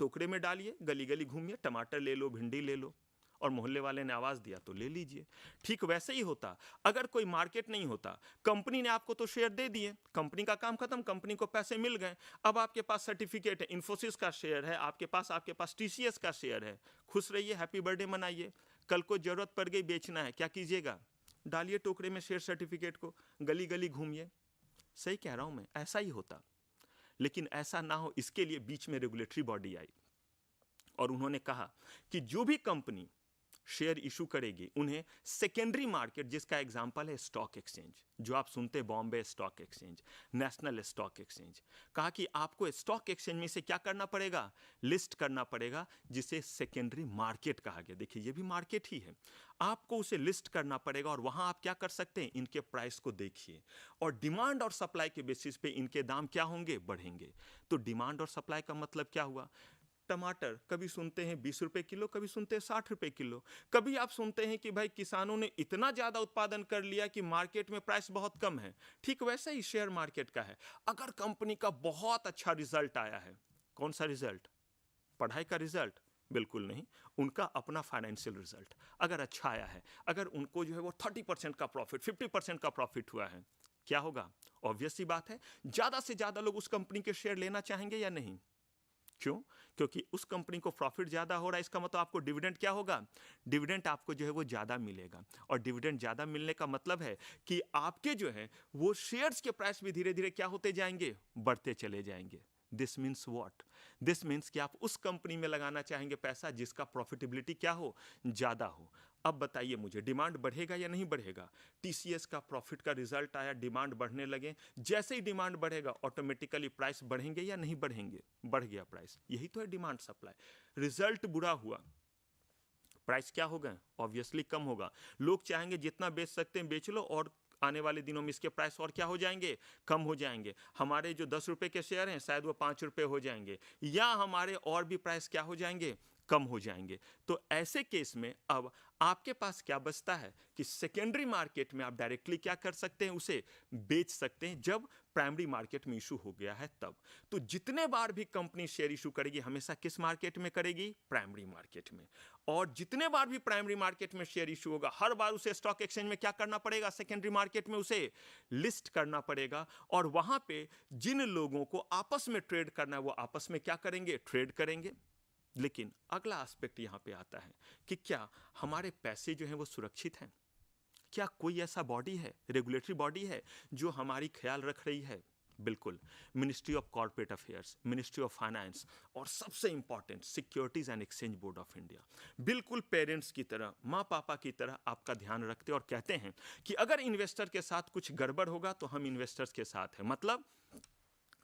[SPEAKER 14] टोकरे में डालिए, गली गली घूमिए, टमाटर ले लो, भिंडी ले लो, और मोहल्ले वाले ने आवाज दिया तो ले लीजिए। ठीक वैसे ही होता अगर कोई मार्केट नहीं होता। कंपनी ने आपको तो शेयर दे दिए, कंपनी का काम खत्म, कंपनी को पैसे मिल गए। अब आपके पास सर्टिफिकेट है, इन्फोसिस का शेयर है, आपके पास टीसीएस का शेयर है, खुश रहिए, हैप्पी बर्थडे मनाइए। कल को जरूरत पड़ गई, बेचना है, क्या कीजिएगा? डालिए टोकरे में शेयर सर्टिफिकेट को, गली गली घूमिए। सही कह रहा हूं मैं, ऐसा ही होता। लेकिन ऐसा ना हो, इसके लिए बीच में रेगुलेटरी बॉडी आई और उन्होंने कहा कि जो भी कंपनी शेयर इशू करेगी, उन्हें सेकेंडरी मार्केट, जिसका एग्जांपल है स्टॉक एक्सचेंज, जो आप सुनते हैं, Bombay stock exchange, national stock exchange, कहा कि आपको स्टॉक एक्सचेंज में से क्या करना पड़ेगा? लिस्ट करना पड़ेगा, जिसे सेकेंडरी मार्केट कहा गया। देखिए, ये भी मार्केट ही है। आपको उसे लिस्ट करना पड़ेगा और वहां आप क्या कर सकते हैं? इनके प्राइस को देखिए, और डिमांड और सप्लाई के बेसिस पे इनके दाम क्या होंगे? बढ़ेंगे। तो डिमांड और सप्लाई का मतलब क्या हुआ? टमाटर कभी सुनते हैं 20 रुपए किलो, कभी सुनते हैं 60 रुपए किलो, कभी आप सुनते हैं कि भाई किसानों ने इतना ज्यादा उत्पादन कर लिया कि मार्केट में प्राइस बहुत कम है। ठीक वैसा ही शेयर मार्केट का है। अगर कंपनी का बहुत अच्छा रिजल्ट आया है, कौन सा रिजल्ट? पढ़ाई का रिजल्ट? बिल्कुल नहीं, उनका अपना फाइनेंशियल रिजल्ट अगर अच्छा आया है, अगर उनको जो है वो 30% का प्रॉफिट, 50% का प्रॉफिट हुआ है, क्या होगा? ऑब्वियस सी बात है, ज्यादा से ज्यादा लोग उस कंपनी के शेयर लेना चाहेंगे या नहीं? क्यों? क्योंकि उस कंपनी को प्रॉफिट ज्यादा हो रहा है, इसका मतलब आपको डिविडेंड क्या होगा? डिविडेंड आपको जो है वो ज्यादा मिलेगा, और डिविडेंड ज्यादा मिलने का मतलब है कि आपके जो है वो शेयर्स के प्राइस भी धीरे धीरे क्या होते जाएंगे? बढ़ते चले जाएंगे। This means what? This means कि आप उस कंपनी में लगाना चाहेंगे पैसा जिसका प्रॉफिटेबिलिटी क्या हो? ज्यादा हो। अब बताइए मुझे, डिमांड बढ़ेगा या नहीं बढ़ेगा? टीसीएस का प्रॉफिट का रिजल्ट आया, डिमांड बढ़ने लगे, जैसे ही डिमांड बढ़ेगा ऑटोमेटिकली प्राइस बढ़ेंगे या नहीं बढ़ेंगे? बढ़ गया प्राइस। यही तो है डिमांड सप्लाई। रिजल्ट बुरा हुआ, प्राइस क्या होगा? ऑब्वियसली कम होगा। लोग चाहेंगे जितना बेच सकते हैं बेच लो, और आने वाले दिनों में इसके प्राइस और क्या हो जाएंगे? कम हो जाएंगे। हमारे जो 10 रुपए के शेयर हैं शायद वो 5 रुपए हो जाएंगे, या हमारे और भी प्राइस क्या हो जाएंगे? कम हो जाएंगे। तो ऐसे केस में अब आपके पास क्या बचता है कि सेकेंडरी मार्केट में आप डायरेक्टली क्या कर सकते हैं, उसे बेच सकते हैं जब प्राइमरी मार्केट में इशू हो गया है तब। तो जितने बार भी कंपनी शेयर इशू करेगी हमेशा किस मार्केट में करेगी, प्राइमरी मार्केट में। और जितने बार भी प्राइमरी मार्केट में शेयर इशू होगा हर बार उसे स्टॉक एक्सचेंज में क्या करना पड़ेगा, सेकेंडरी मार्केट में उसे लिस्ट करना पड़ेगा। और वहां पे जिन लोगों को आपस में ट्रेड करना है वो आपस में क्या करेंगे, ट्रेड करेंगे। लेकिन अगला एस्पेक्ट यहां पे आता है कि क्या हमारे पैसे जो हैं वो सुरक्षित हैं? क्या कोई ऐसा बॉडी है, रेगुलेटरी बॉडी है जो हमारी ख्याल रख रही है? बिल्कुल, ministry of corporate affairs, ministry of finance और सबसे important securities and exchange board of India बिल्कुल पेरेंट्स की तरह, माँ पापा की तरह आपका ध्यान रखते और कहते हैं कि अगर इन्वेस्टर के साथ कुछ गड़बड़ होगा तो हम इन्वेस्टर्स के साथ हैं। मतलब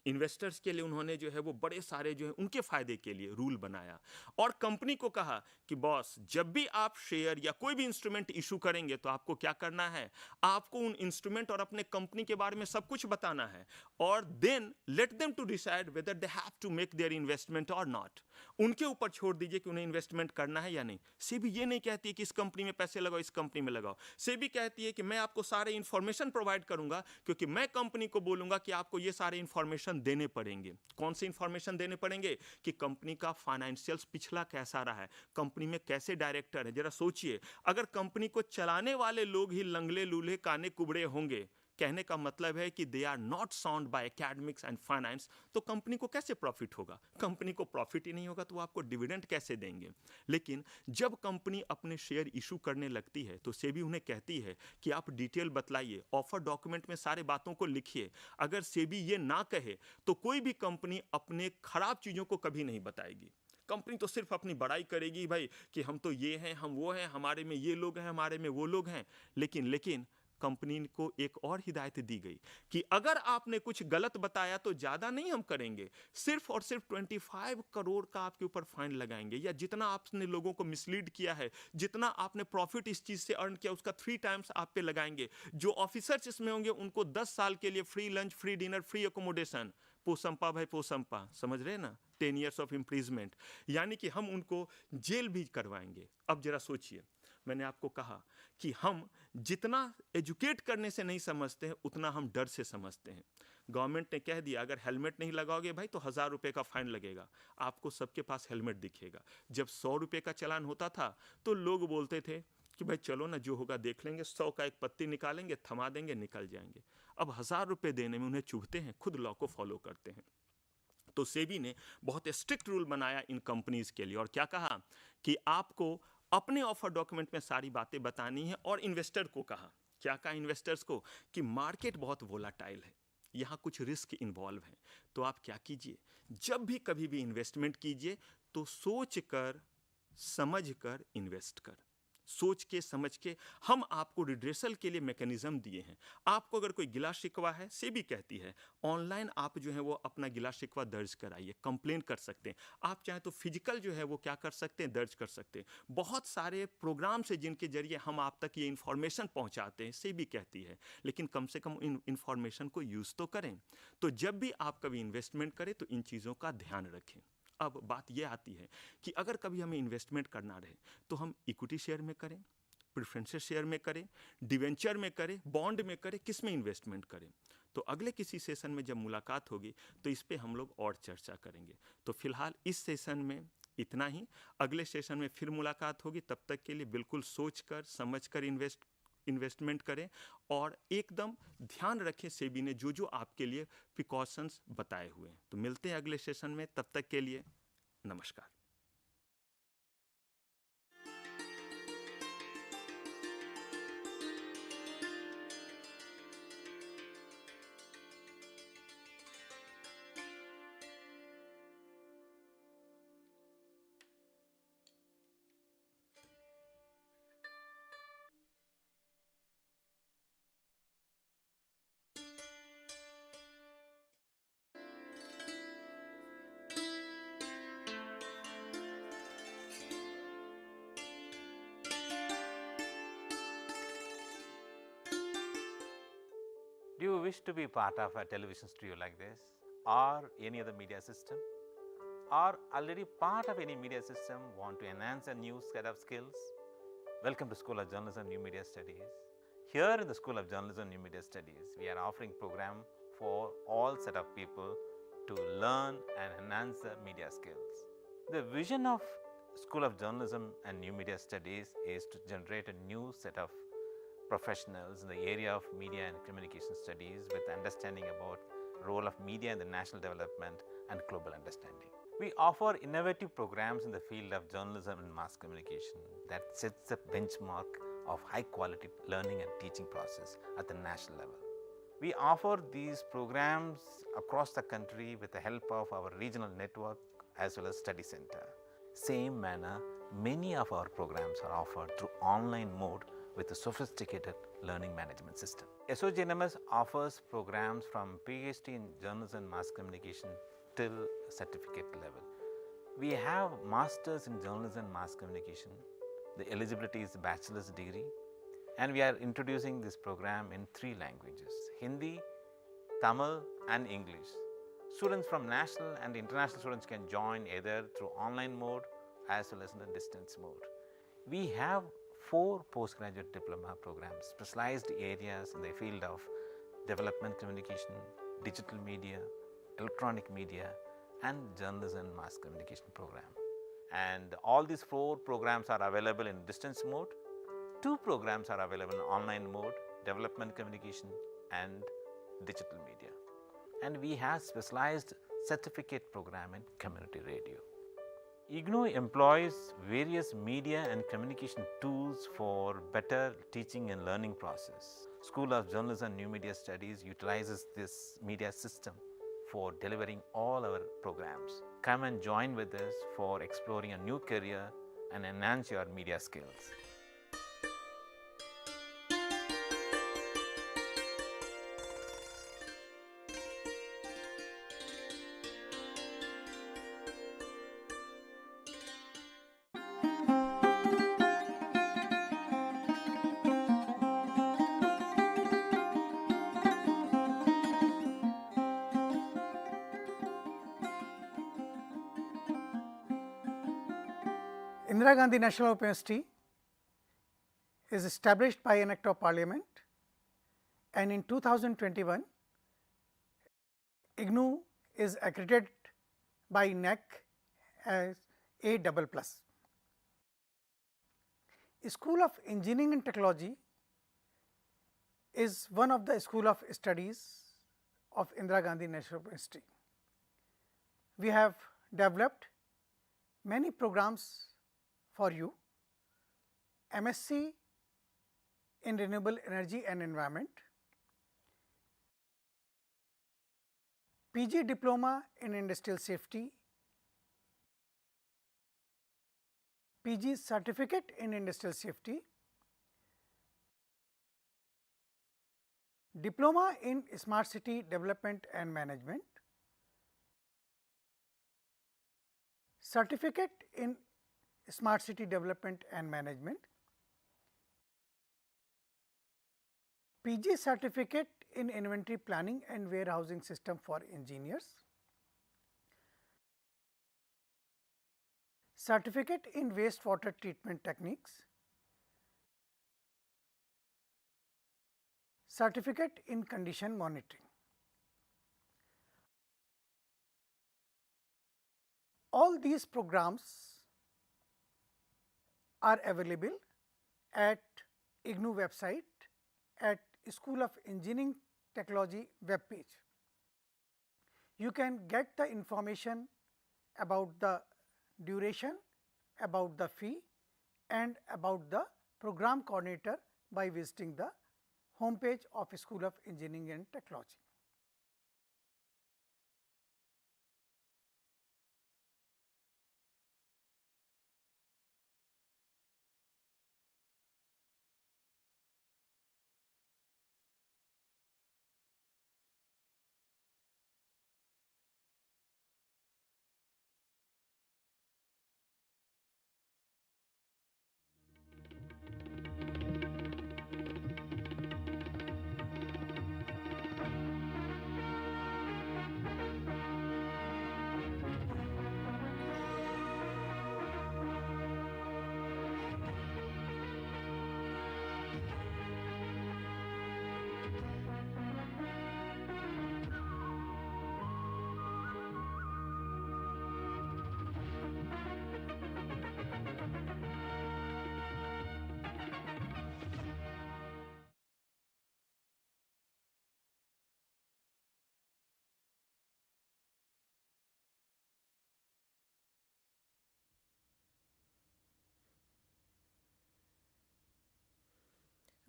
[SPEAKER 14] इन्वेस्टर्स के लिए उन्होंने जो है वो बड़े सारे जो है उनके फायदे के लिए रूल बनाया और कंपनी को कहा कि बॉस जब भी आप शेयर या कोई भी इंस्ट्रूमेंट इशू करेंगे तो आपको क्या करना है, आपको उन इंस्ट्रूमेंट और अपने कंपनी के बारे में सब कुछ बताना है और then let them to decide whether they have to make their investment और नॉट। उनके ऊपर छोड़ दीजिए कि उन्हें इन्वेस्टमेंट करना है या नहीं। सेबी ये नहीं कहती है कि इस कंपनी में पैसे लगाओ, इस कंपनी में लगाओ। सेबी कहती है कि मैं आपको सारे इंफॉर्मेशन प्रोवाइड करूंगा क्योंकि मैं कंपनी को बोलूंगा कि आपको ये सारे इंफॉर्मेशन देने पड़ेंगे। कौन से इंफॉर्मेशन देने पड़ेंगे कि कंपनी का फाइनेंशियल्स पिछला कैसा रहा है, कंपनी में कैसे डायरेक्टर है। जरा सोचिए, अगर कंपनी को चलाने वाले लोग ही लंगले लूल्हे काने कुबड़े होंगे, कहने का मतलब है कि they are not sound by academics and finance, तो कंपनी को कैसे प्रॉफिट होगा? कंपनी को प्रॉफिट ही नहीं होगा तो वो आपको डिविडेंड कैसे देंगे? लेकिन जब कंपनी अपने शेयर इशू करने लगती है तो सेबी उन्हें कहती है कि आप डिटेल बतलाइए, ऑफर डॉक्यूमेंट में सारे बातों को लिखिए। अगर सेबी ये ना कहे तो कोई भी कंपनी अपने खराब चीजों को कभी नहीं बताएगी। कंपनी तो सिर्फ अपनी बड़ाई करेगी, भाई कि हम तो ये हैं, हम वो हैं, हमारे में ये लोग हैं, हमारे में वो लोग हैं। लेकिन कंपनी को एक और हिदायत दी गई कि अगर आपने कुछ गलत बताया तो ज्यादा नहीं हम करेंगे, सिर्फ और सिर्फ 25 करोड़ का आपके ऊपर फाइन लगाएंगे, या जितना आपने लोगों को मिसलीड किया है, जितना आपने प्रॉफिट इस चीज से अर्न किया उसका 3 टाइम्स आप पे लगाएंगे। जो ऑफिसर्स इसमें होंगे उनको 10 साल के लिए free lunch, free dinner, free accommodation, पोसंपा भाई पोसंपा, समझ रहे ना, 10 years ऑफ इम्प्रिजमेंट, यानी कि हम उनको जेल भी करवाएंगे। अब जरा सोचिए, मैंने आपको कहा कि हम जितना एजुकेट करने से नहीं समझते हैं उतना हम डर से समझते हैं। गवर्नमेंट ने कह दिया अगर हेलमेट नहीं लगाओगे भाई तो 1000 रुपए का फाइन लगेगा। आपको सबके पास हेलमेट दिखेगा। जब 100 रुपए का चालान होता था तो लोग बोलते थे कि भाई चलो ना, जो होगा देख लेंगे, 100 का एक पत्ती निकालेंगे, थमा देंगे, निकल जाएंगे। अब 1000 रुपए देने में उन्हें चुभते हैं, खुद लॉ को फॉलो करते हैं। तो सेबी ने बहुत स्ट्रिक्ट रूल बनाया इन कंपनीज के लिए और क्या कहा कि आपको अपने ऑफर डॉक्यूमेंट में सारी बातें बतानी है। और इन्वेस्टर को कहा, क्या कहा इन्वेस्टर्स को, कि मार्केट बहुत वोलाटाइल है, यहाँ कुछ रिस्क इन्वॉल्व है। तो आप क्या कीजिए, जब भी कभी भी इन्वेस्टमेंट कीजिए तो सोच कर समझ कर इन्वेस्ट कर, सोच के समझ के। हम आपको रिड्रेसल के लिए मैकेनिज्म दिए हैं। आपको अगर कोई गिला शिकवा है, सेबी कहती है ऑनलाइन आप जो है वो अपना गिला शिकवा दर्ज कराइए, कंप्लेन कर सकते हैं। आप चाहें तो फिजिकल जो है वो क्या कर सकते हैं, दर्ज कर सकते हैं। बहुत सारे प्रोग्राम से जिनके जरिए हम आप तक ये इंफॉर्मेशन पहुंचाते हैं, सेबी कहती है, लेकिन कम से कम इन इंफॉर्मेशन को यूज तो करें। तो जब भी आप कभी इन्वेस्टमेंट करें तो इन चीज़ों का ध्यान रखें। अब बात यह आती है कि अगर कभी हमें इन्वेस्टमेंट करना रहे तो हम इक्विटी शेयर में करें, प्रेफरेंशियल शेयर में करें, डिवेंचर में करें, बॉन्ड में करें, किस में इन्वेस्टमेंट करें। तो अगले किसी सेशन में जब मुलाकात होगी तो इस पे हम लोग और चर्चा करेंगे। तो फिलहाल इस सेशन में इतना ही, अगले सेशन में फिर मुलाकात होगी। तब तक के लिए बिल्कुल सोच कर समझ कर इन्वेस्टमेंट करें और एकदम ध्यान रखें सेबी ने जो जो आपके लिए प्रिकॉशंस बताए हुए हैं। तो मिलते हैं अगले सेशन में, तब तक के लिए नमस्कार।
[SPEAKER 15] Do you wish to be part of a television studio like this or any other media system? or already part of any media system want to enhance a new set of skills? Welcome to School of Journalism and New Media Studies. Here in the School of Journalism and New Media Studies, we are offering program for all set of people to learn and enhance their media skills. The vision of School of Journalism and New Media Studies is to generate a new set of professionals in the area of media and communication studies with understanding about role of media in the national development and global understanding. We offer innovative programs in the field of journalism and mass communication that sets the benchmark of high quality learning and teaching process at the national level. We offer these programs across the country with the help of our regional network as well as study center. Same manner, many of our programs are offered through online mode with a sophisticated learning management system. SOJNMS offers programs from PhD in journalism and mass communication till certificate level. We have masters in journalism and mass communication. The eligibility is a bachelor's degree, and we are introducing this program in 3 languages: Hindi, Tamil and English. Students from national and international students can join either through online mode as well as in the distance mode. We have 4 postgraduate diploma programs, specialized areas in the field of development communication, digital media, electronic media and journalism and mass communication program. And all these 4 programs are available in distance mode. 2 programs are available in online mode, development communication and digital media. And we have specialized certificate program in community radio. IGNOU employs various media and communication tools for better teaching and learning process. School of Journalism and New Media Studies utilizes this media system for delivering all our programs. Come and join with us for exploring a new career and enhance your media skills.
[SPEAKER 16] Indira Gandhi National Open University is established by an Act of Parliament, and in 2021 IGNOU is accredited by NAC as A++. School of Engineering and Technology is one of the school of studies of Indira Gandhi National University. We have developed many programs for you: MSc in Renewable Energy and Environment, PG Diploma in Industrial Safety, PG Certificate in Industrial Safety, Diploma in Smart City Development and Management, Certificate in Smart City Development and Management, PG Certificate in Inventory Planning and Warehousing System for Engineers, Certificate in Wastewater Treatment Techniques, Certificate in Condition Monitoring. All these programs are available at IGNOU website at School of Engineering Technology web page. You can get the information about the duration, about the fee and about the program coordinator by visiting the home page of School of Engineering and Technology.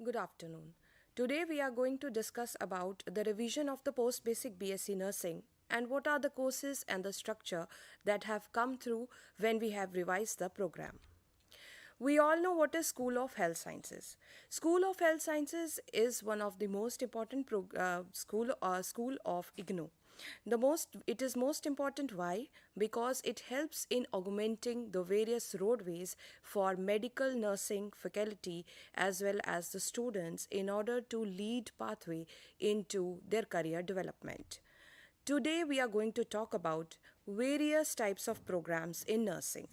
[SPEAKER 17] Good afternoon. Today we are going to discuss about the revision of the post-basic BSc nursing and what are the courses and the structure that have come through when we have revised the program. We all know what is School of Health Sciences. School of Health Sciences is one of the most important school of IGNOU. It is most important. Why? Because it helps in augmenting the various roadways for medical nursing faculty as well as the students in order to lead pathway into their career development. Today we are going to talk about various types of programs in nursing.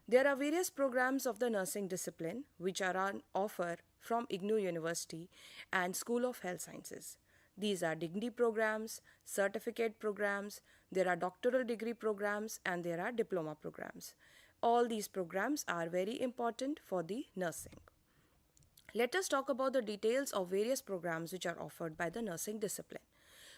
[SPEAKER 17] There are various programs of the nursing discipline which are on offer from IGNOU University and School of Health Sciences. These are degree programs, certificate programs, there are doctoral degree programs, and there are diploma programs. All these programs are very important for the nursing. Let us talk about the details of various programs which are offered by the nursing discipline.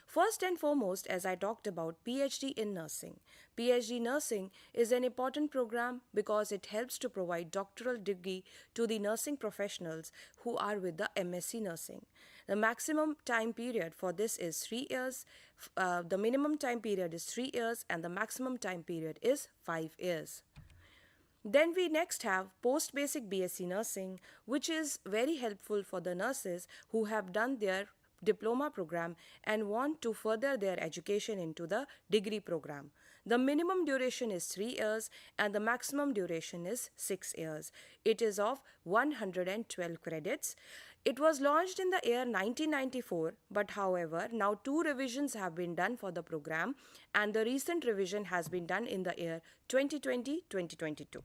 [SPEAKER 17] First and foremost, as I talked about, PhD in nursing. PhD nursing is an important program because it helps to provide doctoral degree to the nursing professionals who are with the MSc nursing. The maximum time period for this is 3 years, the minimum time period is 3 years, and the maximum time period is 5 years. Then we next have post-basic BSc nursing, which is very helpful for the nurses who have done their diploma program and want to further their education into the degree program. The minimum duration is 3 years and the maximum duration is 6 years. It is of 112 credits. It was launched in the year 1994, but however, now 2 revisions have been done for the program and the recent revision has been done in the year 2020-2022.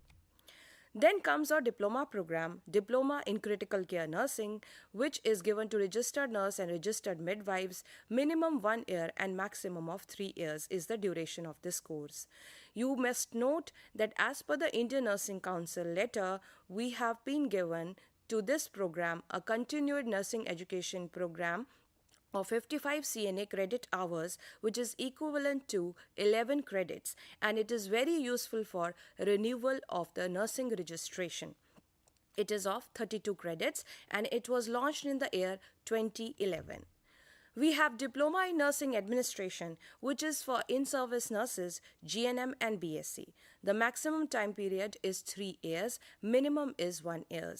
[SPEAKER 17] Then comes our diploma program, Diploma in Critical Care Nursing, which is given to registered nurse and registered midwives. Minimum 1 year and maximum of 3 years is the duration of this course. You must note that as per the Indian Nursing Council letter, we have been given to this program a continued nursing education program of 55 CNA credit hours, which is equivalent to 11 credits, and it is very useful for renewal of the nursing registration. It is of 32 credits and it was launched in the year 2011. We have Diploma in Nursing Administration, which is for in-service nurses, GNM and BSc. The maximum time period is 3 years, minimum is 1 year.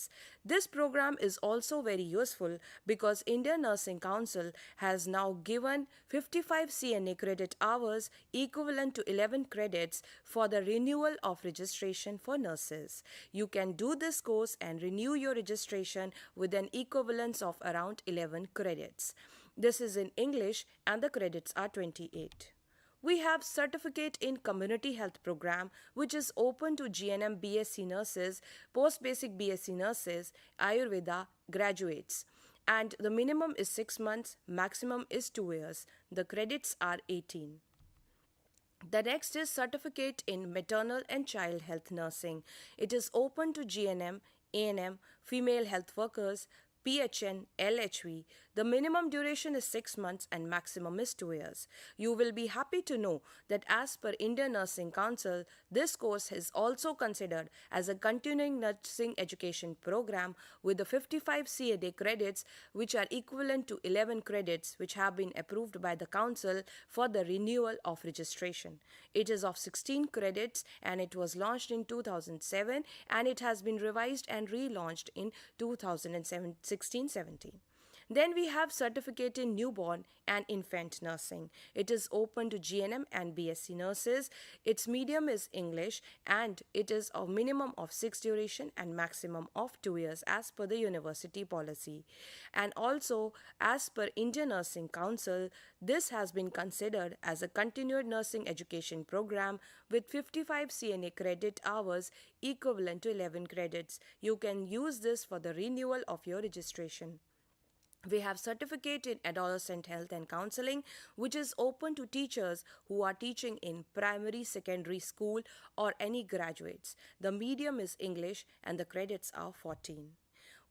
[SPEAKER 17] This program is also very useful because Indian Nursing Council has now given 55 CNA credit hours equivalent to 11 credits for the renewal of registration for nurses. You can do this course and renew your registration with an equivalence of around 11 credits. This is in English and the credits are 28. We have Certificate in Community Health Program, which is open to GNM BSc nurses, post-basic BSc nurses, Ayurveda graduates. And the minimum is 6 months, maximum is 2 years. The credits are 18. The next is Certificate in Maternal and Child Health Nursing. It is open to GNM, ANM, female health workers, PHN, LHV. The minimum duration is 6 months and maximum is 2 years. You will be happy to know that as per Indian Nursing Council, this course is also considered as a continuing nursing education program with the 55 CAD credits, which are equivalent to 11 credits which have been approved by the council for the renewal of registration. It is of 16 credits and it was launched in 2007 and it has been revised and relaunched in 2016-17. Then we have Certificate in Newborn and Infant Nursing. It is open to GNM and BSc nurses. Its medium is English and it is a minimum of 6 duration and maximum of 2 years as per the university policy. And also as per Indian Nursing Council, this has been considered as a continued nursing education program with 55 CNA credit hours equivalent to 11 credits. You can use this for the renewal of your registration. We have Certificate in Adolescent Health and Counseling, which is open to teachers who are teaching in primary, secondary school or any graduates. The medium is English and the credits are 14.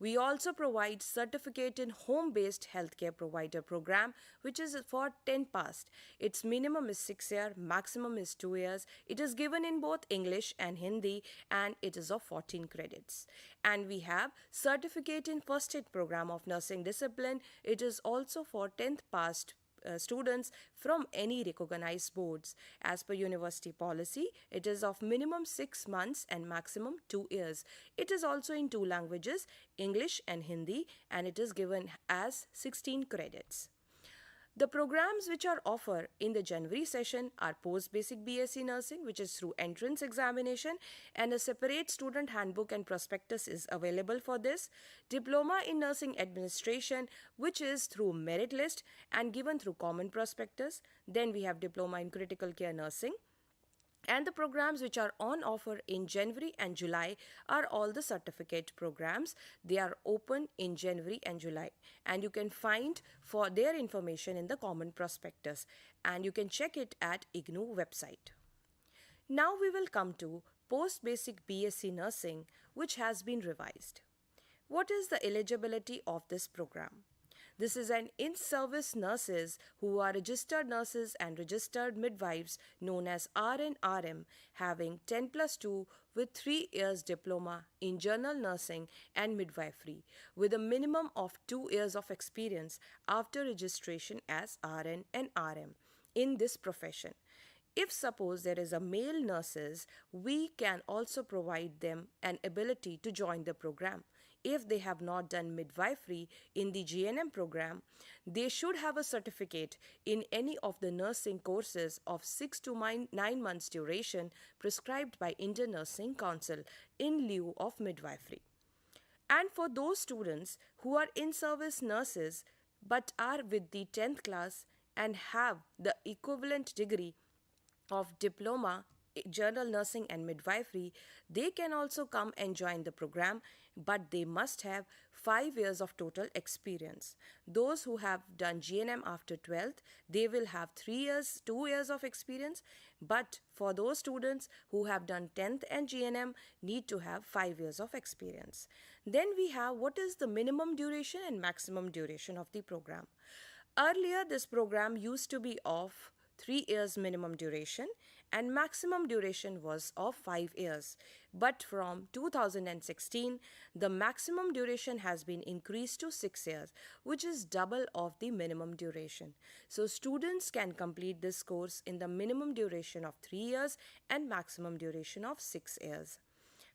[SPEAKER 17] We also provide certificate in home-based healthcare provider program, which is for 10 past. Its minimum is 6 years, maximum is 2 years. It is given in both English and Hindi, and it is of 14 credits. And we have certificate in first aid program of nursing discipline. It is also for 10th past students from any recognized boards. As per university policy, it is of minimum 6 months and maximum 2 years. It is also in 2 languages, English and Hindi, and it is given as 16 credits. The programs which are offered in the January session are post-basic BSc nursing, which is through entrance examination, and a separate student handbook and prospectus is available for this. Diploma in nursing administration, which is through merit list and given through common prospectus. Then we have diploma in critical care nursing. And the programs which are on offer in January and July are all the certificate programs. They are open in January and July, and you can find for their information in the common prospectus, and you can check it at IGNOU website. Now we will come to post-basic BSc nursing, which has been revised. What is the eligibility of this program? This is an in-service nurses who are registered nurses and registered midwives known as RN/RM, having 10+2 with 3 years diploma in general nursing and midwifery with a minimum of 2 years of experience after registration as RN and RM in this profession. If suppose there is a male nurses, we can also provide them an ability to join the program. If they have not done midwifery in the GNM program, they should have a certificate in any of the nursing courses of 6 to 9 months duration prescribed by Indian Nursing Council in lieu of midwifery. And for those students who are in-service nurses but are with the 10th class and have the equivalent degree of diploma general nursing and midwifery, they can also come and join the program, but they must have 5 years of total experience. Those who have done GNM after 12th, they will have 3 years, 2 years of experience, but for those students who have done 10th and GNM need to have 5 years of experience. Then we have what is the minimum duration and maximum duration of the program. Earlier, this program used to be of 3 years minimum duration and maximum duration was of 5 years. But from 2016, the maximum duration has been increased to 6 years, which is double of the minimum duration. So students can complete this course in the minimum duration of 3 years and maximum duration of 6 years.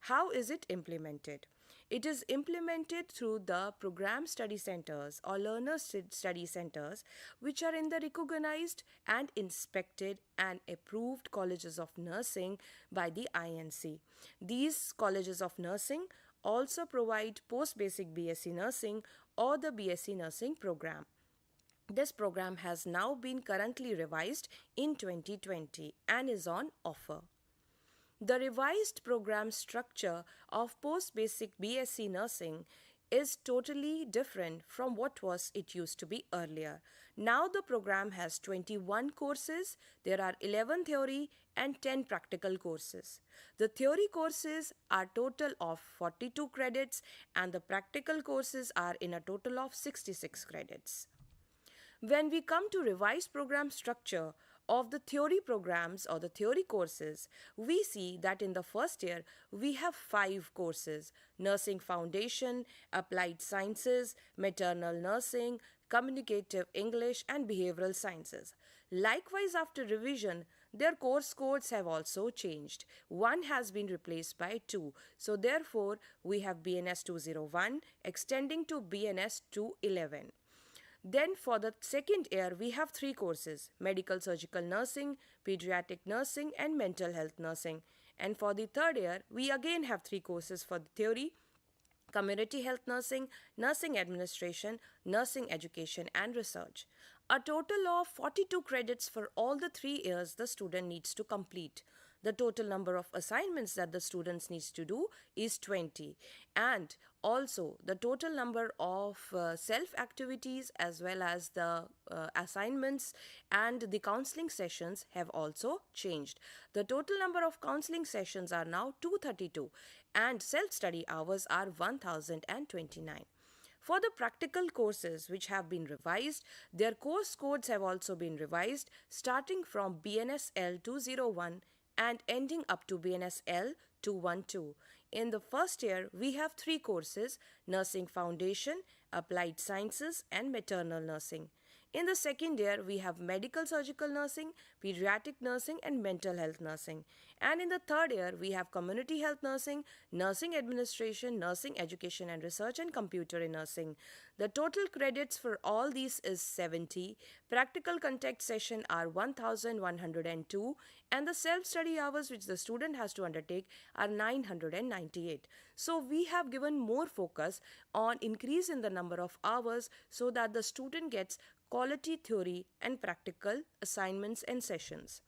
[SPEAKER 17] How is it implemented? It is implemented through the program study centers or learner study centers, which are in the recognized and inspected and approved colleges of nursing by the INC. These colleges of nursing also provide post-basic BSc nursing or the BSc nursing program. This program has now been currently revised in 2020 and is on offer. The revised program structure of post-basic BSc nursing is totally different from what was it used to be earlier. Now the program has 21 courses. There are 11 theory and 10 practical courses. The theory courses are total of 42 credits and the practical courses are in a total of 66 credits. When we come to revised program structure of the theory programs or the theory courses, we see that in the first year, we have 5 courses: Nursing Foundation, Applied Sciences, Maternal Nursing, Communicative English, and Behavioral Sciences. Likewise, after revision, their course codes have also changed. One has been replaced by 2. So therefore, we have BNS 201 extending to BNS 211. Then for the second year, we have 3 courses: Medical Surgical Nursing, Pediatric Nursing, and Mental Health Nursing. And for the third year, we again have 3 courses for the theory: Community Health Nursing, Nursing Administration, Nursing Education and Research. A total of 42 credits for all the 3 years the student needs to complete. The total number of assignments that the students needs to do is 20, and also the total number of self activities as well as the assignments and the counseling sessions have also changed. The total number of counseling sessions are now 232, and self-study hours are 1029. For the practical courses which have been revised, their course codes have also been revised starting from BNSL 201 and ending up to BNSL 212. In the first year, we have 3 courses: Nursing Foundation, Applied Sciences, and Maternal Nursing. In the second year, we have Medical Surgical Nursing, Pediatric Nursing, and Mental Health Nursing. And in the third year, we have Community Health Nursing, Nursing Administration, Nursing Education and Research, and Computer in Nursing. The total credits for all these is 70. Practical contact session are 1102, and the self-study hours which the student has to undertake are 998. So we have given more focus on increase in the number of hours so that the student gets quality theory and practical assignments and sessions.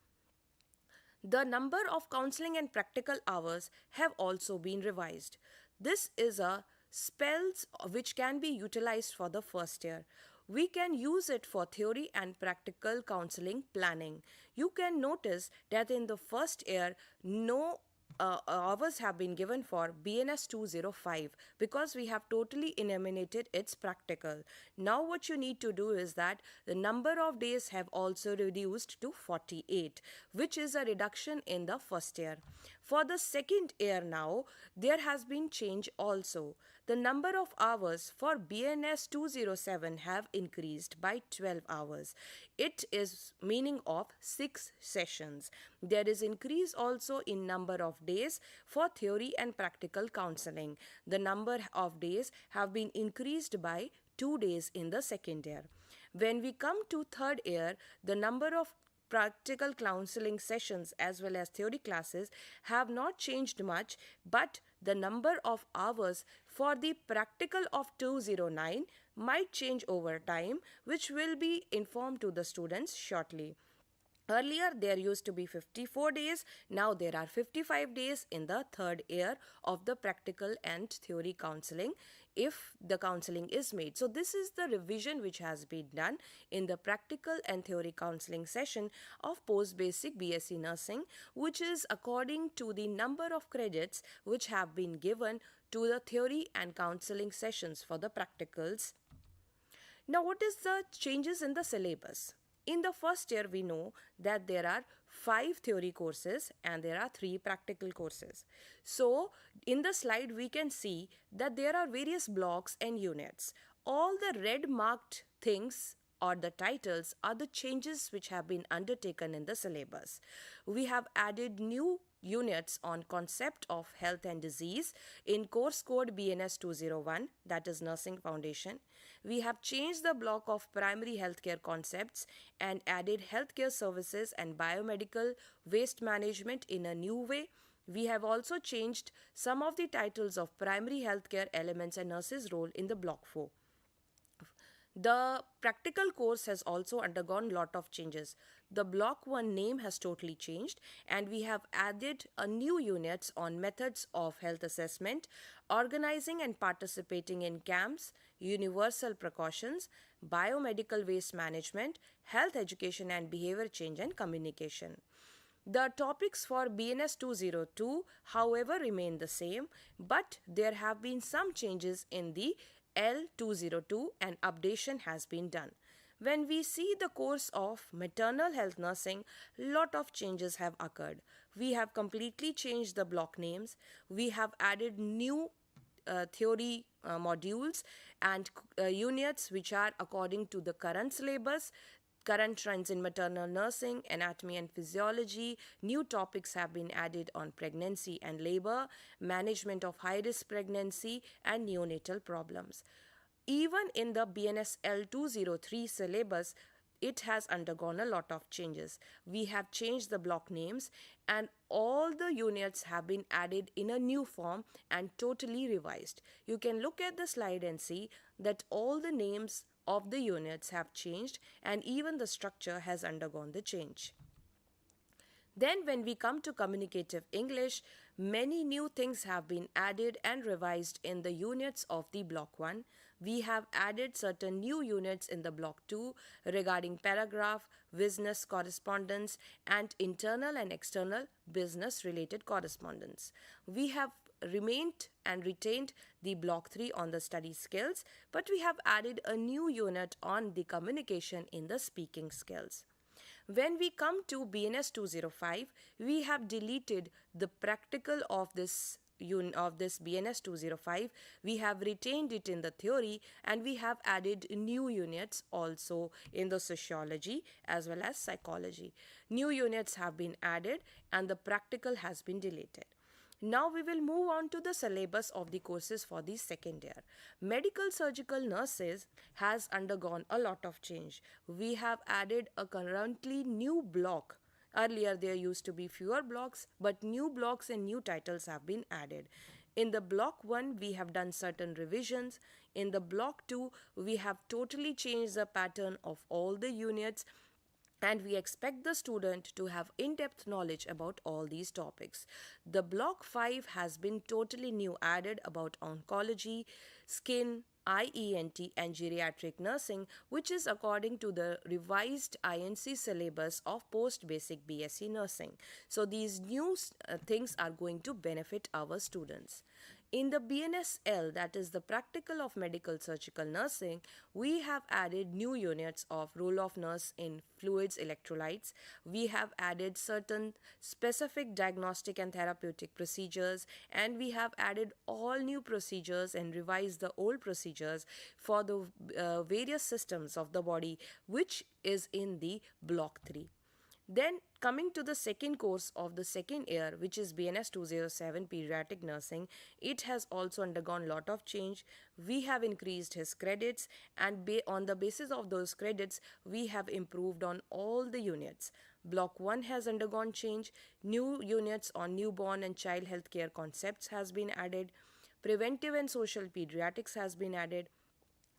[SPEAKER 17] The number of counseling and practical hours have also been revised. This is a spells which can be utilized for the first year. We can use it for theory and practical counseling planning. You can notice that in the first year, no hours have been given for BNS 205 because we have totally eliminated its practical. Now what you need to do is that the number of days have also reduced to 48, which is a reduction in the first year. For the second year now, there has been change also. The number of hours for BNS 207 have increased by 12 hours. It is meaning of 6 sessions. There is increase also in number of days for theory and practical counseling. The number of days have been increased by 2 days in the second year. When we come to third year, the number of practical counseling sessions as well as theory classes have not changed much, but the number of hours for the practical of 209 might change over time, which will be informed to the students shortly. Earlier, there used to be 54 days. Now there are 55 days in the third year of the practical and theory counseling if the counseling is made. So this is the revision which has been done in the practical and theory counseling session of post-basic BSc Nursing, which is according to the number of credits which have been given to the theory and counseling sessions for the practicals. Now, what is the changes in the syllabus? In the first year, we know that there are 5 theory courses and there are 3 practical courses. So, in the slide, we can see that there are various blocks and units. All the red marked things or the titles are the changes which have been undertaken in the syllabus. We have added new units on concept of health and disease in course code BNS 201, that is Nursing Foundation. We have changed the block of primary healthcare concepts and added healthcare services and biomedical waste management in a new way. We have also changed some of the titles of primary healthcare elements and nurses' role in the block 4. The practical course has also undergone lot of changes. The block 1 name has totally changed and we have added a new units on methods of health assessment, organizing and participating in camps, universal precautions, biomedical waste management, health education and behavior change and communication. The topics for BNS 202, however, remain the same, but there have been some changes in the L202 and updation has been done. When we see the course of maternal health nursing, lot of changes have occurred. We have completely changed the block names. We have added new theory modules and units which are according to the current syllabus. Current trends in maternal nursing, anatomy and physiology, new topics have been added on pregnancy and labor, management of high-risk pregnancy and neonatal problems. Even in the BNS L203 syllabus, it has undergone a lot of changes. We have changed the block names and all the units have been added in a new form and totally revised. You can look at the slide and see that all the names of the units have changed and even the structure has undergone the change. Then when we come to communicative English, many new things have been added and revised in the units of the block 1. We have added certain new units in the block 2 regarding paragraph, business correspondence and internal and external business related correspondence. We have remained and retained the block 3 on the study skills, but we have added a new unit on the communication in the speaking skills. When we come to BNS 205, we have deleted the practical of this BNS 205. We have retained it in the theory, and we have added new units also in the sociology as well as psychology. New units have been added and the practical has been deleted. Now we will move on to the syllabus of the courses for the second year. Medical surgical nurses has undergone a lot of change. We have added a currently new block. Earlier there used to be fewer blocks, but new blocks and new titles have been added. In the block 1, we have done certain revisions. In the block 2, we have totally changed the pattern of all the units, and we expect the student to have in-depth knowledge about all these topics. The block 5 has been totally new, added about oncology, skin, IENT and geriatric nursing, which is according to the revised INC syllabus of post-basic BSc nursing. So these new things are going to benefit our students. In the BNSL, that is the practical of medical surgical nursing, we have added new units of role of nurse in fluids electrolytes. We have added certain specific diagnostic and therapeutic procedures, and we have added all new procedures and revised the old procedures for the various systems of the body, which is in the block 3. Then coming to the second course of the second year, which is BNS 207 Pediatric Nursing, it has also undergone a lot of change. We have increased his credits, and on the basis of those credits, we have improved on all the units. Block 1 has undergone change. New units on newborn and child health care concepts has been added. Preventive and social pediatrics has been added.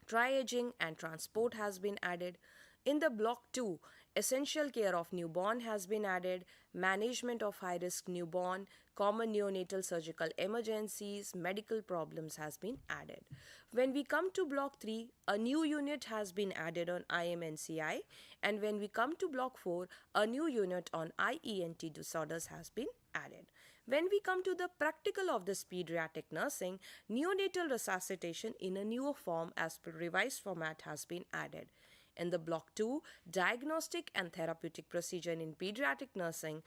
[SPEAKER 17] Triaging and transport has been added. In the block 2, essential care of newborn has been added, management of high-risk newborn, common neonatal surgical emergencies, medical problems has been added. When we come to block 3, a new unit has been added on IMNCI, and when we come to block 4, a new unit on IENT disorders has been added. When we come to the practical of this pediatric nursing, neonatal resuscitation in a newer form as per revised format has been added. In the block 2, diagnostic and therapeutic procedure in pediatric nursing,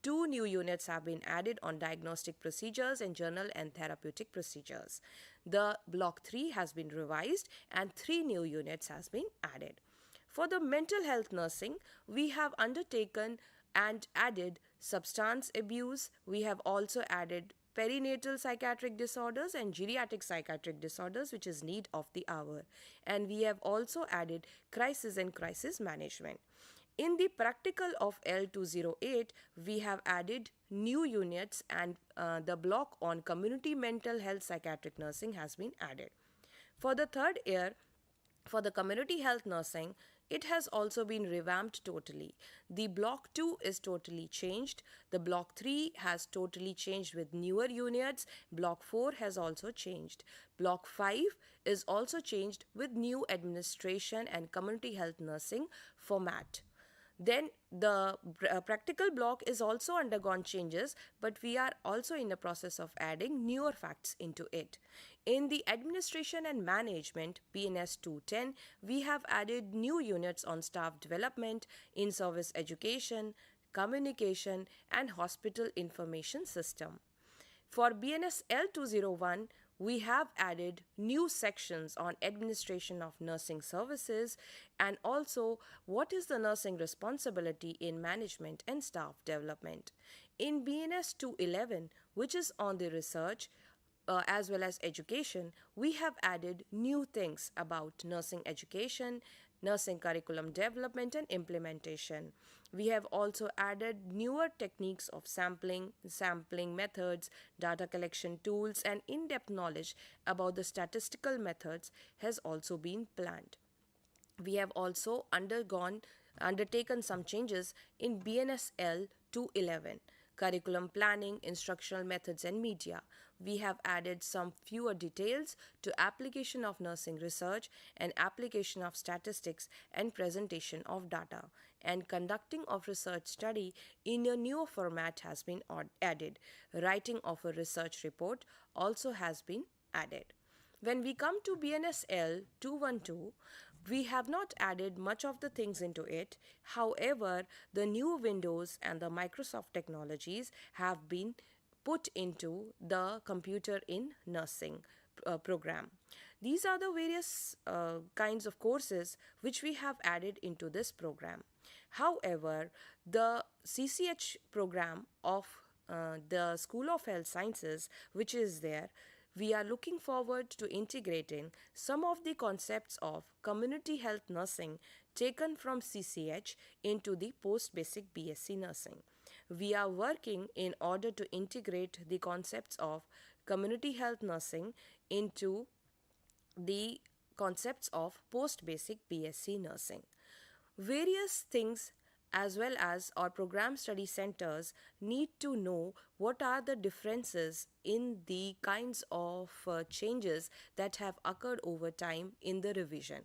[SPEAKER 17] 2 new units have been added on diagnostic procedures and journal and therapeutic procedures. The block 3 has been revised and 3 new units has been added. For the mental health nursing, we have undertaken and added substance abuse. We have also added perinatal psychiatric disorders and geriatric psychiatric disorders, which is need of the hour. And we have also added crisis and crisis management. In the practical of L208, we have added new units, and the block on community mental health psychiatric nursing has been added. For the third year, for the community health nursing, it has also been revamped totally. The block 2 is totally changed. The block 3 has totally changed with newer units. Block 4 has also changed. Block 5 is also changed with new administration and community health nursing format. Then the practical block is also undergone changes, but we are also in the process of adding newer facts into it. In the administration and management, BNS 210, we have added new units on staff development, in-service education, communication, and hospital information system. For BNS L201, we have added new sections on administration of nursing services and also what is the nursing responsibility in management and staff development. In BNS 211, which is on the research as well as education, we have added new things about nursing education, nursing curriculum development and implementation. We have also added newer techniques of sampling methods, data collection tools, and in-depth knowledge about the statistical methods has also been planned. We have also undertaken some changes in BNSL 211. Curriculum planning, instructional methods and media. we have added some fewer details to application of nursing research and application of statistics and presentation of data, and conducting of research study in a newer format has been added. Writing of a research report also has been added. When we come to BNSL 212, we have not added much of the things into it. However, the new Windows and the Microsoft technologies have been put into the computer in nursing program. These are the various kinds of courses which we have added into this program. However, the CCH program of the School of Health Sciences, which is there, we are looking forward to integrating some of the concepts of community health nursing taken from CCH into the post-basic BSc nursing. We are working in order to integrate the concepts of community health nursing into the concepts of post-basic BSc nursing. Various things as well as our program study centers need to know what are the differences in the kinds of changes that have occurred over time in the revision.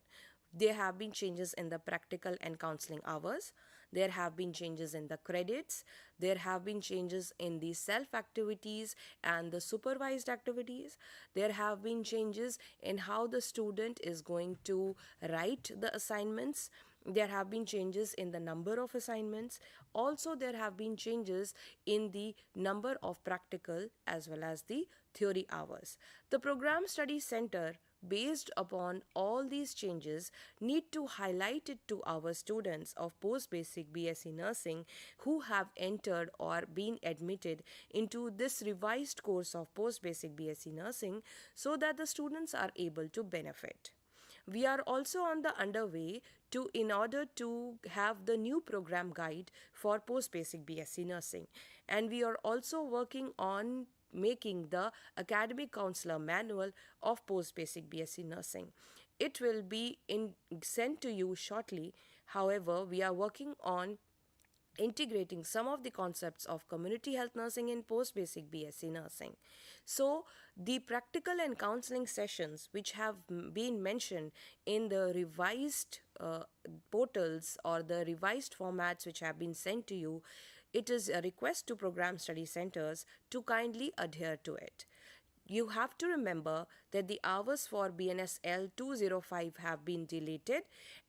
[SPEAKER 17] There have been changes in the practical and counseling hours. There have been changes in the credits. There have been changes in the self activities and the supervised activities. There have been changes in how the student is going to write the assignments. There have been changes in the number of assignments. Also, there have been changes in the number of practical as well as the theory hours. The Program Study Center, based upon all these changes, need to highlight it to our students of post-basic BSc nursing who have entered or been admitted into this revised course of post-basic BSc nursing so that the students are able to benefit. We are also on the underway in order to have the new program guide for post-basic BSc nursing, and we are also working on making the academic counselor manual of post-basic BSc nursing. It will be sent to you shortly. However, we are working on integrating some of the concepts of community health nursing in post-basic BSc nursing. So, the practical and counseling sessions which have been mentioned in the revised portals or the revised formats which have been sent to you, it is a request to program study centers to kindly adhere to it. You have to remember that the hours for BNSL 205 have been deleted,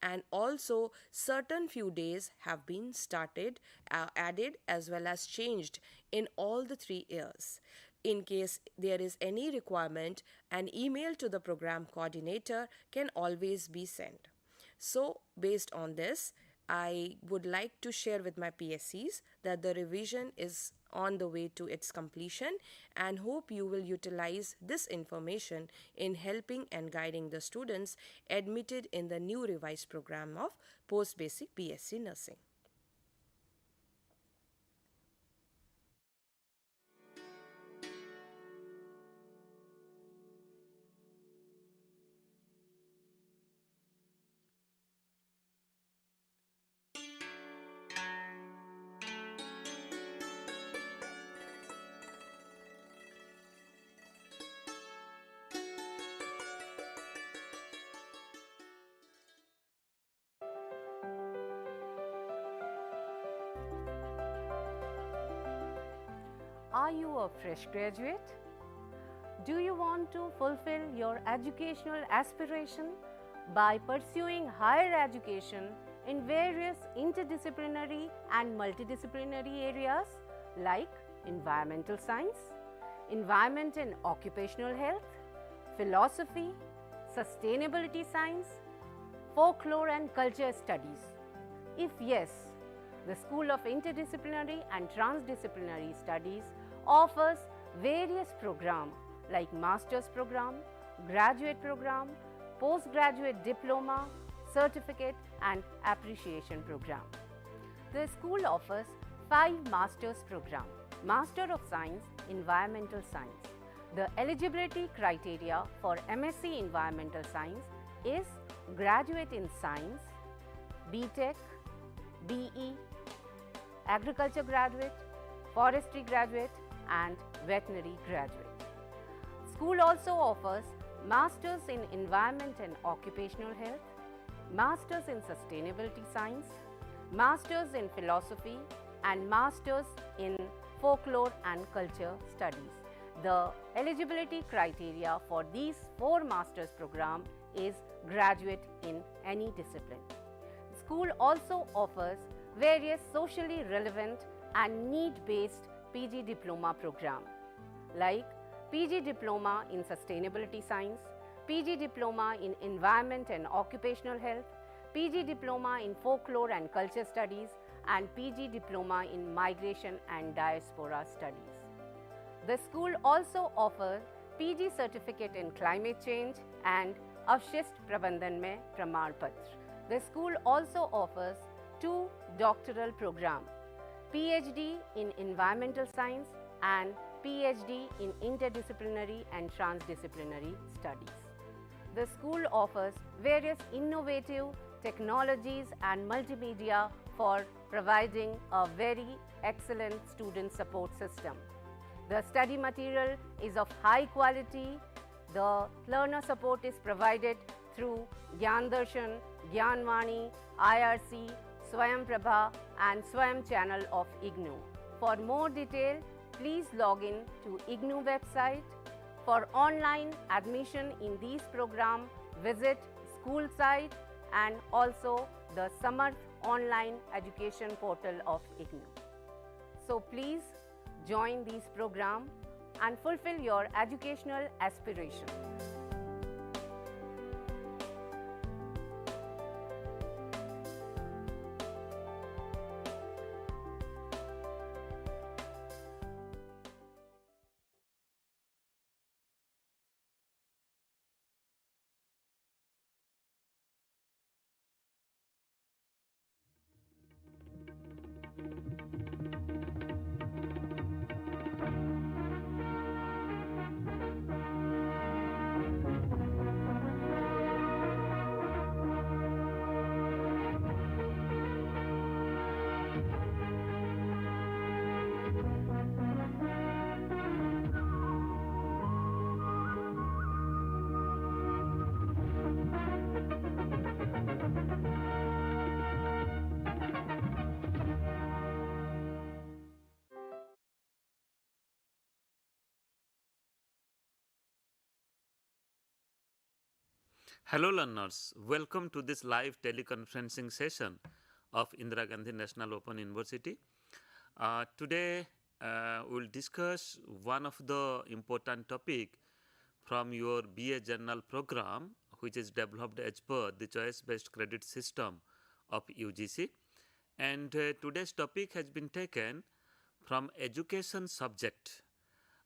[SPEAKER 17] and also certain few days have been added as well as changed in all the 3 years. In case there is any requirement, an email to the program coordinator can always be sent. So, based on this, I would like to share with my PSCs that the revision is on the way to its completion, and hope you will utilize this information in helping and guiding the students admitted in the new revised program of post-basic BSc nursing.
[SPEAKER 2] Are you a fresh graduate? Do you want to fulfill your educational aspiration by pursuing higher education in various interdisciplinary and multidisciplinary areas like environmental science, environment and occupational health, philosophy, sustainability science, folklore and culture studies? If yes, the School of Interdisciplinary and Transdisciplinary Studies offers various programs like Master's Program, Graduate Program, Postgraduate Diploma, Certificate and Appreciation Program. The school offers 5 Master's Program. Master of Science, Environmental Science. The eligibility criteria for MSc Environmental Science is Graduate in Science, BTech, BE, Agriculture Graduate, Forestry Graduate and Veterinary Graduate. school also offers Masters in Environment and Occupational Health, Masters in Sustainability Science, Masters in Philosophy, and Masters in Folklore and Culture Studies. The eligibility criteria for these 4 masters program is graduate in any discipline. The school also offers various socially relevant and need-based PG diploma program like PG Diploma in Sustainability Science, PG Diploma in Environment and Occupational Health, PG Diploma in Folklore and Culture Studies, and PG Diploma in Migration and Diaspora Studies. The school also offers PG Certificate in Climate Change and Avshist Prabandhan mein Praman Patra. The school also offers 2 doctoral programs, PhD in Environmental Science and PhD in Interdisciplinary and Transdisciplinary Studies. The school offers various innovative technologies and multimedia for providing a very excellent student support system. The study material is of high quality. The learner support is provided through Gyan Darshan, Gyan Vani, IRC, Swayam Prabha and Swayam channel of IGNOU. For more detail, please log in to IGNOU website. For online admission in these programs, visit school site and also the Samarth online education portal of IGNOU. So please join these programs and fulfill your educational aspiration.
[SPEAKER 18] Hello learners, welcome to this live teleconferencing session of Indira Gandhi National Open University. Today we'll discuss one of the important topic from your BA Journal program, which is developed as per the choice-based credit system of UGC. And today's topic has been taken from education subject.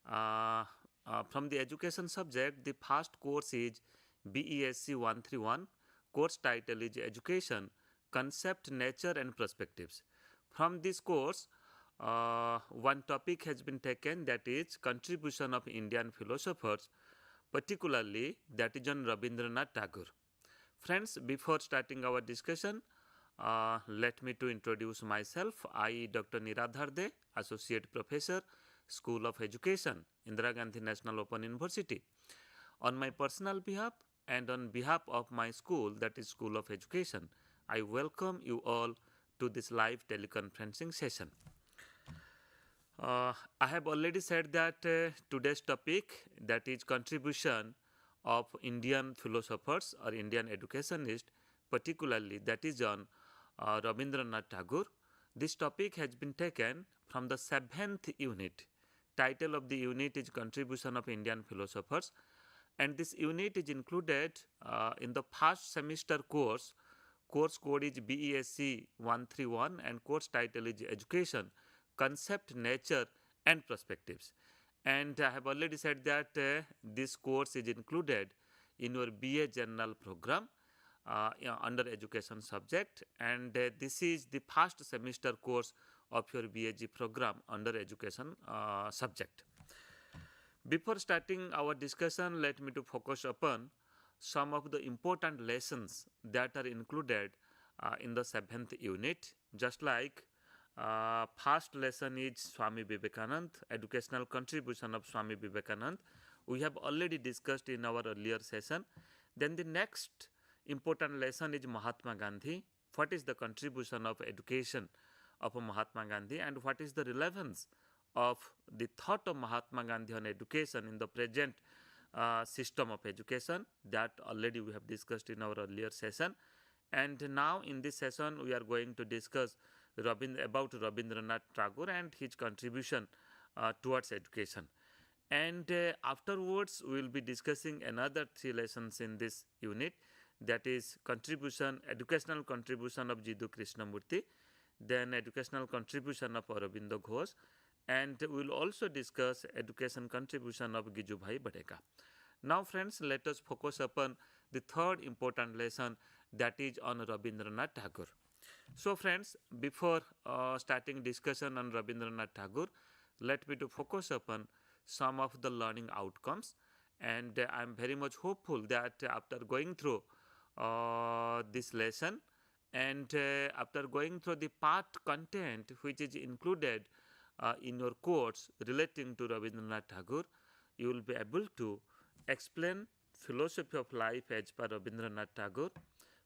[SPEAKER 18] From the education subject, the first course is BESC 131, course title is Education, Concept, Nature and Perspectives. From this course, one topic has been taken, that is contribution of Indian philosophers, particularly that is on Rabindranath Tagore. Friends, before starting our discussion, let me to introduce myself. I, Dr. Niradhar De, Associate Professor, School of Education, Indira Gandhi National Open University. On my personal behalf and on behalf of my school, that is School of Education, I welcome you all to this live teleconferencing session. I have already said that today's topic, that is contribution of Indian philosophers or Indian educationists, particularly that is on Rabindranath Tagore. This topic has been taken from the 7th unit. Title of the unit is Contribution of Indian Philosophers, and this unit is included in the first semester course. Course code is BESC 131 and course title is Education, Concept, Nature and Perspectives. And I have already said that this course is included in your BA Journal program under education subject, and this is the first semester course of your BAG program under education subject. Before starting our discussion, let me to focus upon some of the important lessons that are included in the 7th unit. Just like first lesson is Swami Vivekananda, educational contribution of Swami Vivekananda, we have already discussed in our earlier session. Then the next important lesson is Mahatma Gandhi. What is the contribution of education of Mahatma Gandhi, and what is the relevance of the thought of Mahatma Gandhi on education in the present system of education? That already we have discussed in our earlier session. And now in this session we are going to discuss about Rabindranath Tagore and his contribution towards education. And afterwards we will be discussing another 3 lessons in this unit, that is educational contribution of Jiddu Krishnamurti, then educational contribution of Aurobindo Ghosh, and we will also discuss education contribution of Gijubhai Badeka. Now friends, let us focus upon the third important lesson, that is on Rabindranath Tagore. So friends, before starting discussion on Rabindranath Tagore, let me to focus upon some of the learning outcomes, and I am very much hopeful that after going through this lesson and after going through the part content which is included in your course relating to Rabindranath Tagore, you will be able to explain philosophy of life as per Rabindranath Tagore.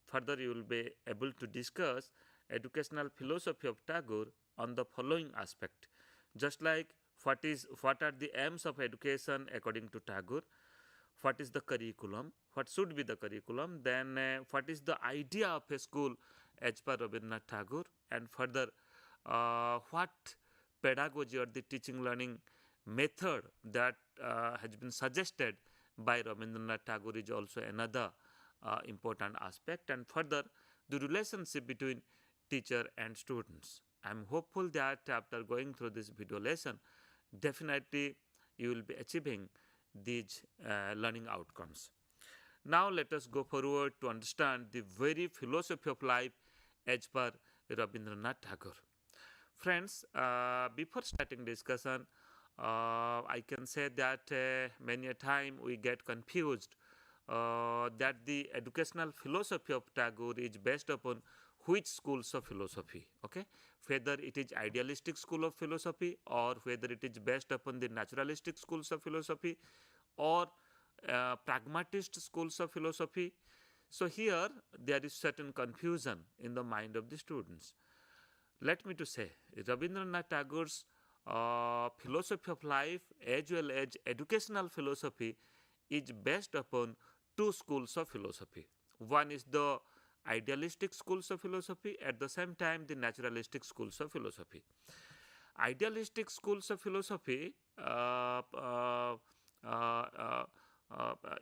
[SPEAKER 18] Further, you will be able to discuss educational philosophy of Tagore on the following aspect, just like what are the aims of education according to Tagore, what is the curriculum, what should be the curriculum, then what is the idea of a school as per Rabindranath Tagore, and further what pedagogy or the teaching learning method that has been suggested by Rabindranath Tagore is also another important aspect, and further the relationship between teacher and students. I am hopeful that after going through this video lesson, definitely you will be achieving these learning outcomes. Now let us go forward to understand the very philosophy of life as per Rabindranath Tagore. Friends, before starting discussion, I can say that many a time we get confused that the educational philosophy of Tagore is based upon which schools of philosophy, okay? Whether it is idealistic school of philosophy or whether it is based upon the naturalistic schools of philosophy or pragmatist schools of philosophy. So here there is certain confusion in the mind of the students. Let me to say, Rabindranath Tagore's philosophy of life as well as educational philosophy is based upon 2 schools of philosophy. One is the idealistic schools of philosophy, at the same time the naturalistic schools of philosophy. Idealistic schools of philosophy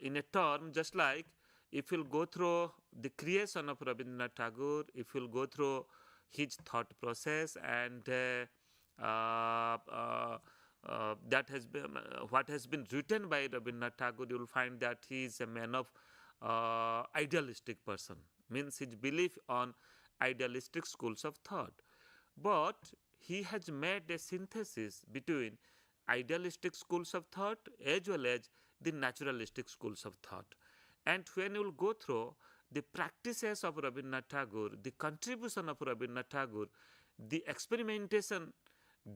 [SPEAKER 18] in a term, just like if you'll go through the creation of Rabindranath Tagore, if you'll go through his thought process and that has been what has been written by Rabindranath Tagore, you will find that he is a man of idealistic person, means his belief on idealistic schools of thought. But he has made a synthesis between idealistic schools of thought as well as the naturalistic schools of thought. And when you will go through the practices of Rabindranath Tagore, the contribution of Rabindranath Tagore, the experimentation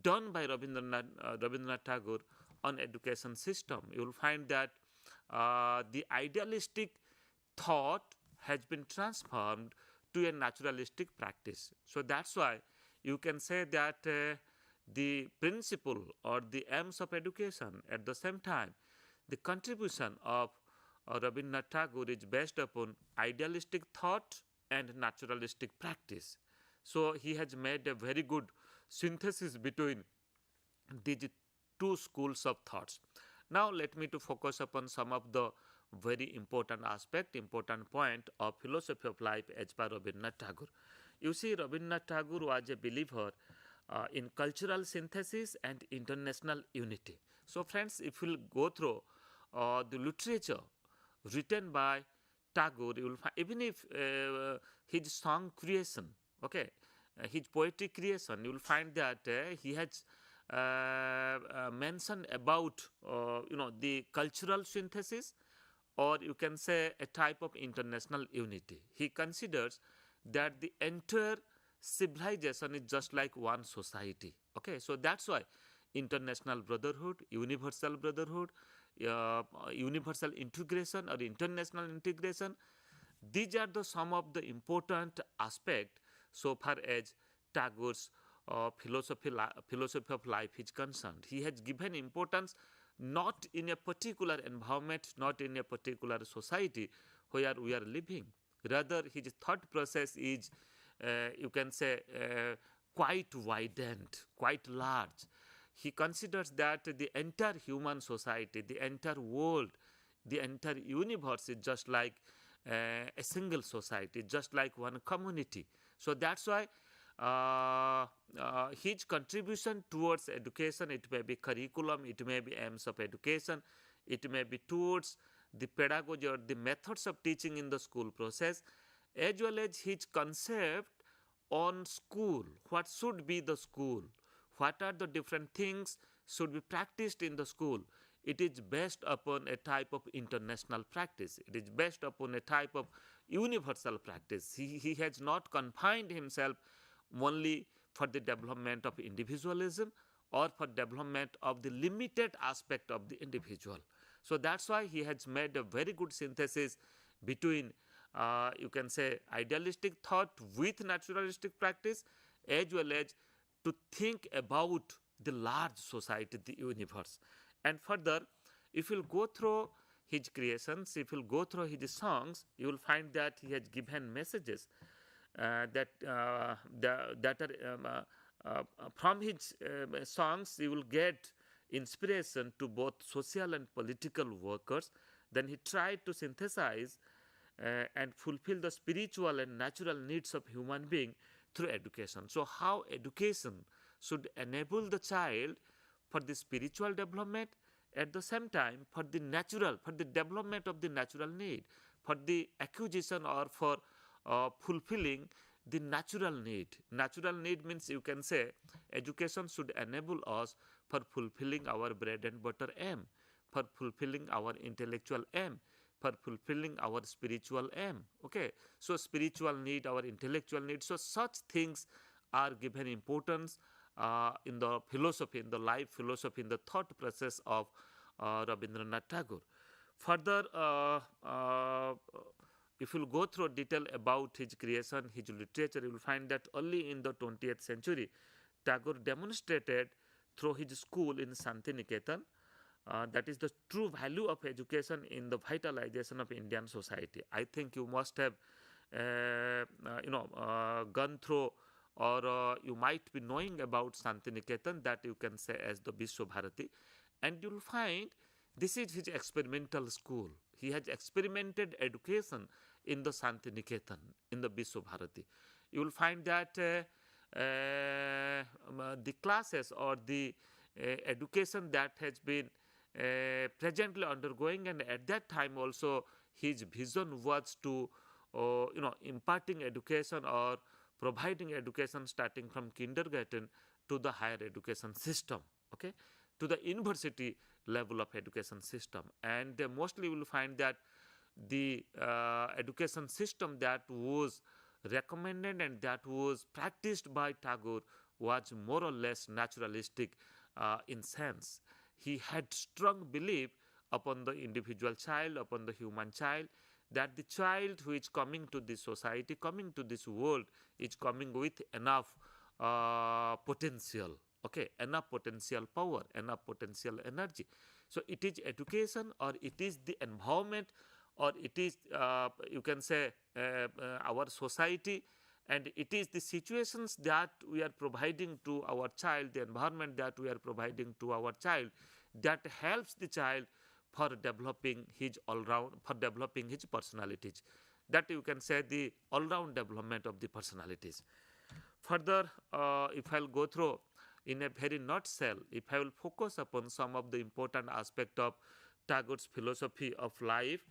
[SPEAKER 18] done by Rabindranath Tagore on education system, you will find that the idealistic thought has been transformed to a naturalistic practice. So that's why you can say that the principle or the aims of education, at the same time the contribution of Rabindranath Tagore is based upon idealistic thought and naturalistic practice. So he has made a very good synthesis between these 2 schools of thoughts. Now let me to focus upon some of the very important aspect, important point of philosophy of life as per Rabindranath Tagore. You see, Rabindranath Tagore was a believer in cultural synthesis and international unity. So friends, if you will go through the literature written by Tagore, you will find, even if his song creation, okay, his poetry creation, you will find that he has mentioned about the cultural synthesis, or you can say a type of international unity. He considers that the entire civilization is just like one society. Okay, so that's why international brotherhood, universal brotherhood, universal integration or international integration. These are the some of the important aspects so far as Tagore's philosophy of life is concerned. He has given importance not in a particular environment, not in a particular society where we are living. Rather, his thought process is, you can say, quite widened, quite large. He considers that the entire human society, the entire world, the entire universe is just like a single society, just like one community. So that's why his contribution towards education, it may be curriculum, it may be aims of education, it may be towards the pedagogy or the methods of teaching in the school process, as well as his concept on school, what should be the school, what are the different things should be practiced in the school. It is based upon a type of international practice. It is based upon a type of universal practice. He has not confined himself only for the development of individualism or for development of the limited aspect of the individual. So that's why he has made a very good synthesis between, you can say, idealistic thought with naturalistic practice, as well as to think about the large society, the universe. And further, if you go through his creations, if you go through his songs, you will find that he has given messages that are from his songs. You will get inspiration to both social and political workers. Then he tried to synthesize and fulfill the spiritual and natural needs of human being through education. So how education should enable the child for the spiritual development, at the same time for the development of the natural need, for the acquisition or for fulfilling the natural need. Natural need means, you can say, education should enable us for fulfilling our bread and butter aim, for fulfilling our intellectual aim, for fulfilling our spiritual aim. Okay, so spiritual need, our intellectual need, so such things are given importance in the philosophy, in the life philosophy, in the thought process of Rabindranath Tagore. Further, if you go through detail about his creation, his literature, you will find that early in the 20th century, Tagore demonstrated through his school in Shantiniketan that is the true value of education in the vitalization of Indian society. I think you must have gone through, or you might be knowing about Shantiniketan, that you can say as the Vishwa Bharati, and you will find this is his experimental school. He has experimented education in the Shantiniketan, in the Vishwa Bharati. You will find that the classes or the education that has been presently undergoing, and at that time also his vision was to imparting education or providing education starting from kindergarten to the higher education system, okay, to the university level of education system. And mostly you will find that the education system that was recommended and that was practiced by Tagore was more or less naturalistic in sense. He had strong belief upon the individual child, upon the human child, that the child who is coming to this society, coming to this world, is coming with enough potential, okay, enough potential power, enough potential energy. So it is education, or it is the environment, or it is, you can say, our society, and it is the situations that we are providing to our child, the environment that we are providing to our child, that helps the child for developing his developing his personalities. That you can say the all-round development of the personalities. Further, if I'll go through in a very nutshell, if I will focus upon some of the important aspect of Tagore's philosophy of life,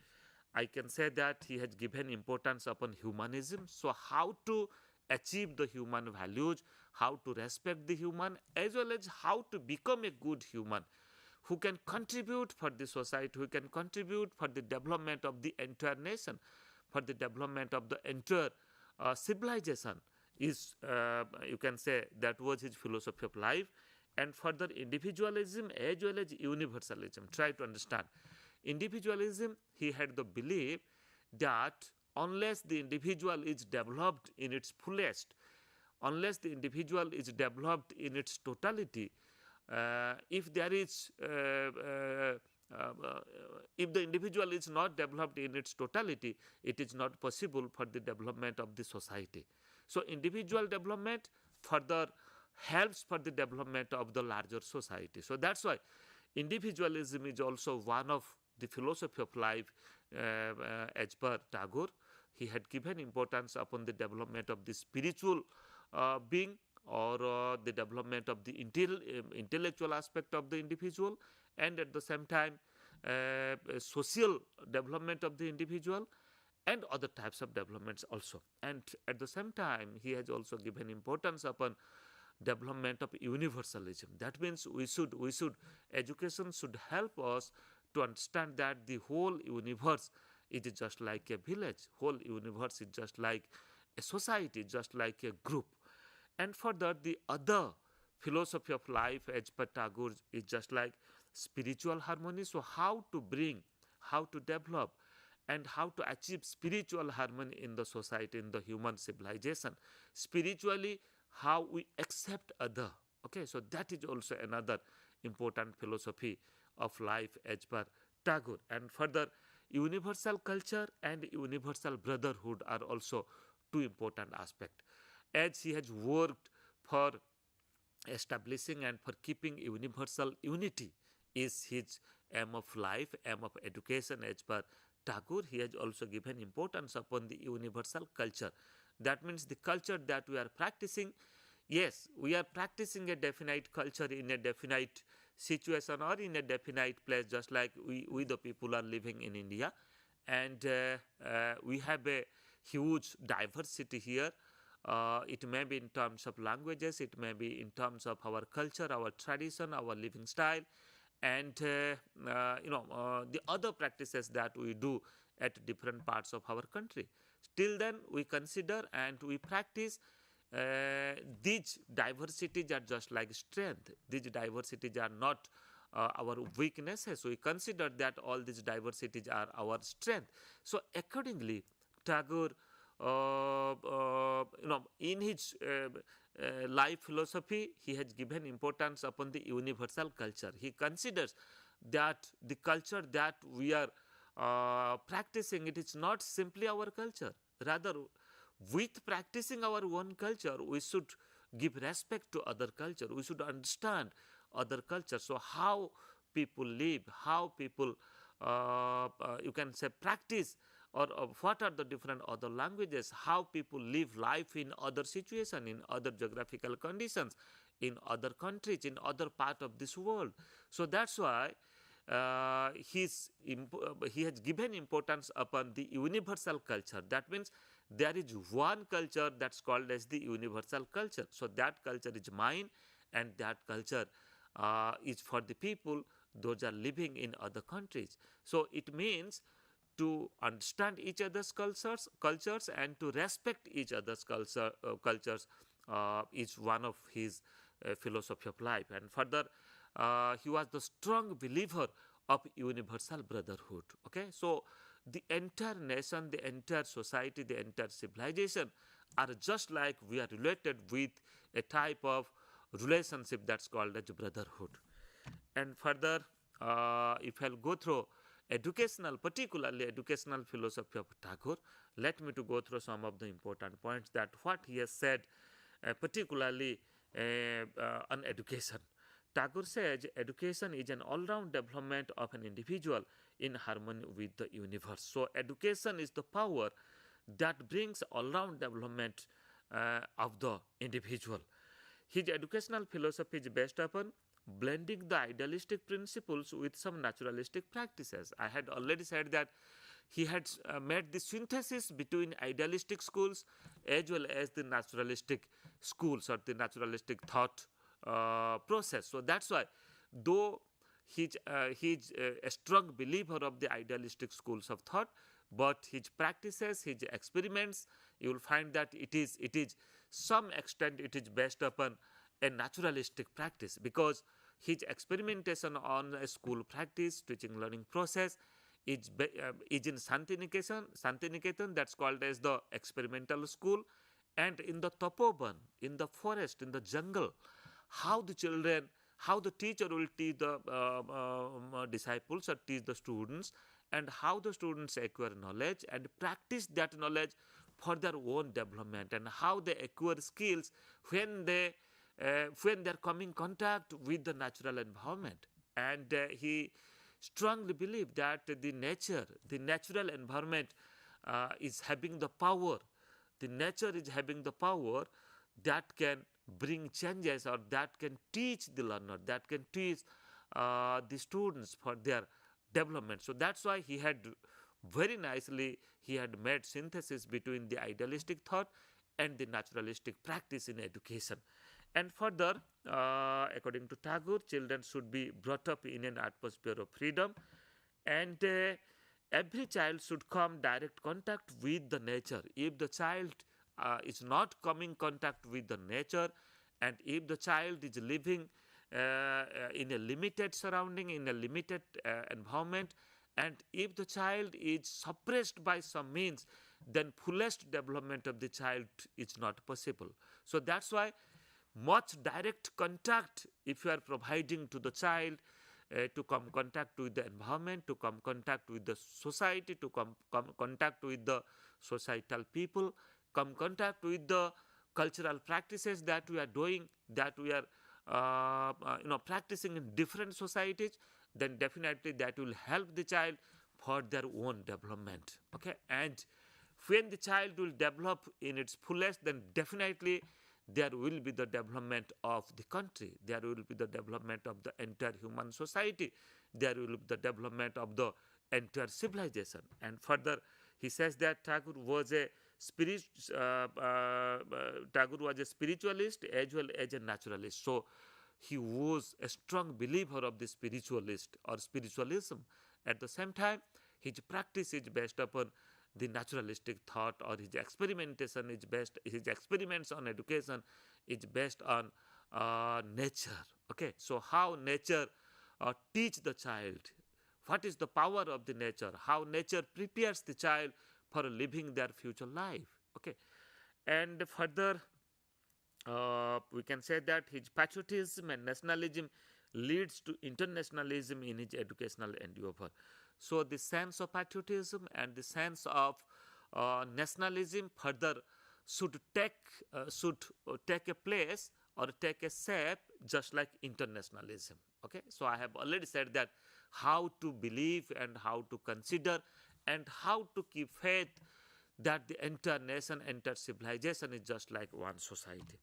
[SPEAKER 18] I can say that he has given importance upon humanism. So how to achieve the human values, how to respect the human, as well as how to become a good human who can contribute for the society, who can contribute for the development of the entire nation, for the development of the entire civilization, is, you can say, that was his philosophy of life. and further individualism as well as universalism. Try to understand. Individualism, he had the belief that unless the individual is developed in its fullest, unless the individual is developed in its totality, if there is if the individual is not developed in its totality, it is not possible for the development of the society. So individual development further helps for the development of the larger society. So that's why individualism is also one of the philosophy of life as per Tagore. He had given importance upon the development of the spiritual being, or the development of the intellectual aspect of the individual, and at the same time social development of the individual and other types of developments also. And at the same time he has also given importance upon development of universalism. That means we should education should help us to understand that the whole universe is just like a village, whole universe is just like a society, just like a group. And further, the other philosophy of life as per Tagore is just like spiritual harmony. So how to bring, how to develop, and how to achieve spiritual harmony in the society, in the human civilization. Spiritually, how we accept other. Okay, so that is also another important philosophy of life as per Tagore. And further, universal culture and universal brotherhood are also two important aspects. As he has worked for establishing and for keeping universal unity is his aim of life, aim of education as per Tagore, he has also given importance upon the universal culture. That means the culture that we are practicing, yes, we are practicing a definite culture in a definite situation or in a definite place, just like we the people are living in India, and we have a huge diversity here. It may be in terms of languages, it may be in terms of our culture, our tradition, our living style, and the other practices that we do at different parts of our country. Till then, we consider and we practice these diversities are just like strength. These diversities are not our weaknesses. We consider that all these diversities are our strength. So accordingly, Tagore, in his life philosophy, he has given importance upon the universal culture. He considers that the culture that we are practicing, it is not simply our culture. Rather, with practicing our own culture, we should give respect to other culture. We should understand other culture. So how people live, how people, you can say, practice, or what are the different other languages, how people live life in other situations, in other geographical conditions, in other countries, in other part of this world. So that's why he has given importance upon the universal culture. That means there is one culture that's called as the universal culture. So that culture is mine, and that culture is for the people, those are living in other countries. So it means to understand each other's cultures and to respect each other's cultures is one of his philosophy of life. And further, he was the strong believer of universal brotherhood. Okay, so the entire nation, the entire society, the entire civilization are just like we are related with a type of relationship that's called as brotherhood. And further, if I'll go through educational, particularly educational philosophy of Tagore, let me to go through some of the important points that what he has said, particularly on education. Tagore says education is an all-round development of an individual in harmony with the universe. So education is the power that brings all-round development of the individual. His educational philosophy is based upon blending the idealistic principles with some naturalistic practices. I had already said that he had made the synthesis between idealistic schools as well as the naturalistic schools, or the naturalistic thought process. So that's why, though he's a strong believer of the idealistic schools of thought, but his practices, his experiments, you will find that it is some extent it is based upon a naturalistic practice, because his experimentation on a school practice, teaching learning process is in Santiniketan, that's called as the experimental school, and in the Tapoban, in the forest, in the jungle, how the children, how the teacher will teach the disciples or teach the students, and how the students acquire knowledge and practice that knowledge for their own development, and how they acquire skills when they come in contact with the natural environment. And he strongly believed that the natural environment is having the power. The nature is having the power that can bring changes, or that can teach the learner, that can teach the students for their development. So that's why he had very nicely, he had made synthesis between the idealistic thought and the naturalistic practice in education. And further, according to Tagore, children should be brought up in an atmosphere of freedom, and every child should come direct contact with the nature. If the child is not coming contact with the nature, and if the child is living in a limited surrounding, in a limited environment, and if the child is suppressed by some means, then fullest development of the child is not possible. So that's why much direct contact, if you are providing to the child, to come contact with the environment, to come contact with the society, to come contact with the societal people, come contact with the cultural practices that we are doing, that we are practicing in different societies, then definitely that will help the child for their own development. Okay, and when the child will develop in its fullest, then definitely there will be the development of the country, there will be the development of the entire human society, there will be the development of the entire civilization. And further, he says that Tagore was a spiritualist as well as a naturalist. So he was a strong believer of the spiritualist or spiritualism. At the same time, his practice is based upon the naturalistic thought, or his experimentation is based, his experiments on education is based on nature. Okay, so how nature teach the child, what is the power of the nature, how nature prepares the child for living their future life. Okay, and further we can say that his patriotism and nationalism leads to internationalism in his educational endeavor. So the sense of patriotism and the sense of nationalism further should take a place or take a shape just like internationalism. Okay, so I have already said that how to believe and how to consider and how to keep faith that the entire nation, entire civilization is just like one society.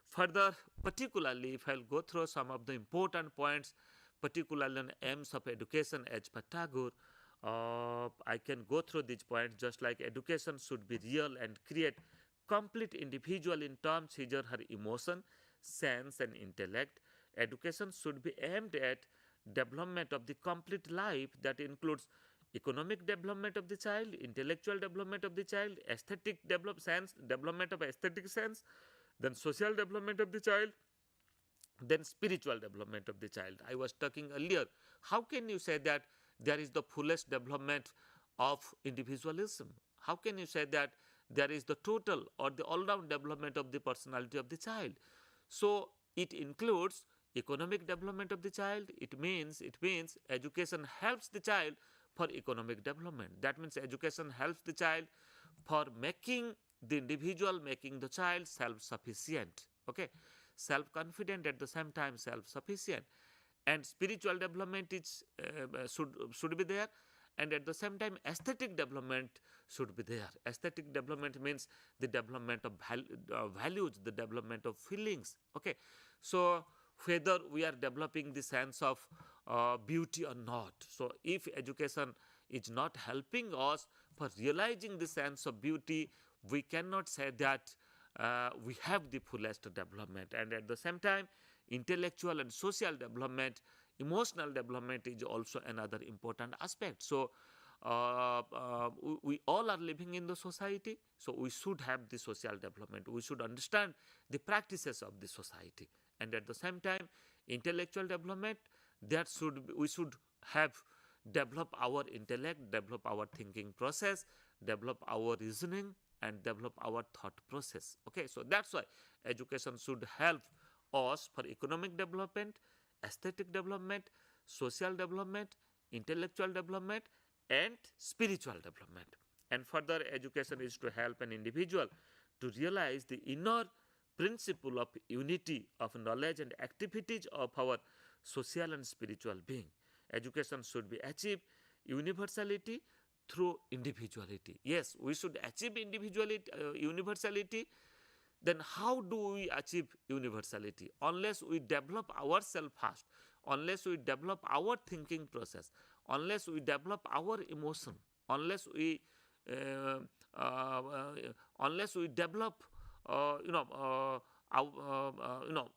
[SPEAKER 18] Further, particularly if I'll go through some of the important points, particularly on aims of education as per Tagore, I can go through these points just like education should be real and create complete individual in terms his or her emotion, sense and intellect. Education should be aimed at development of the complete life that includes economic development of the child, intellectual development of the child, aesthetic development of aesthetic sense, then social development of the child, then spiritual development of the child. I was talking earlier, how can you say that there is the fullest development of individualism? How can you say that there is the total or the all-round development of the personality of the child? So it includes economic development of the child. It means education helps the child for economic development. That means education helps the child for making the individual, making the child self-sufficient. Okay, self-confident, at the same time self-sufficient. And spiritual development is should be there, and at the same time aesthetic development should be there. Aesthetic development means the development of values, the development of feelings. Okay, so whether we are developing the sense of beauty or not. So if education is not helping us for realizing the sense of beauty, we cannot say that we have the fullest development. And at the same time, intellectual and social development, emotional development is also another important aspect. So we all all are living in the society, so we should have the social development. We should understand the practices of the society, and at the same time, intellectual development. We should have develop our intellect, develop our thinking process, develop our reasoning, and develop our thought process. Okay, so that's why education should help us for economic development, aesthetic development, social development, intellectual development, and spiritual development. And further, education is to help an individual to realize the inner principle of unity of knowledge and activities of our social and spiritual being. Education should be achieved universality through individuality. Yes, we should achieve individuality, universality. Then how do we achieve universality? Unless we develop ourselves first, unless we develop our thinking process, unless we develop our emotion, unless we develop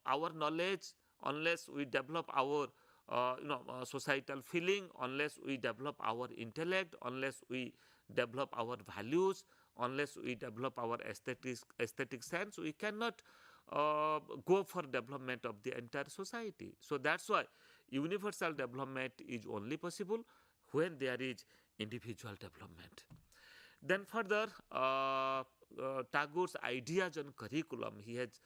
[SPEAKER 18] our knowledge, unless we develop our societal feeling, unless we develop our intellect, unless we develop our values, unless we develop our aesthetic sense, we cannot go for development of the entire society. So that's why universal development is only possible when there is individual development. Then further, Tagore's ideas on curriculum, he has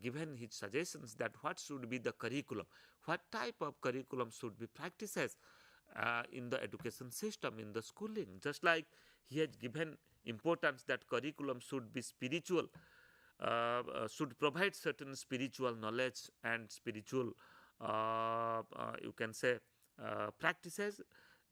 [SPEAKER 18] given his suggestions that what should be the curriculum, what type of curriculum should be practices in the education system, in the schooling. Just like he has given importance that curriculum should be spiritual, should provide certain spiritual knowledge and spiritual, you can say, practices.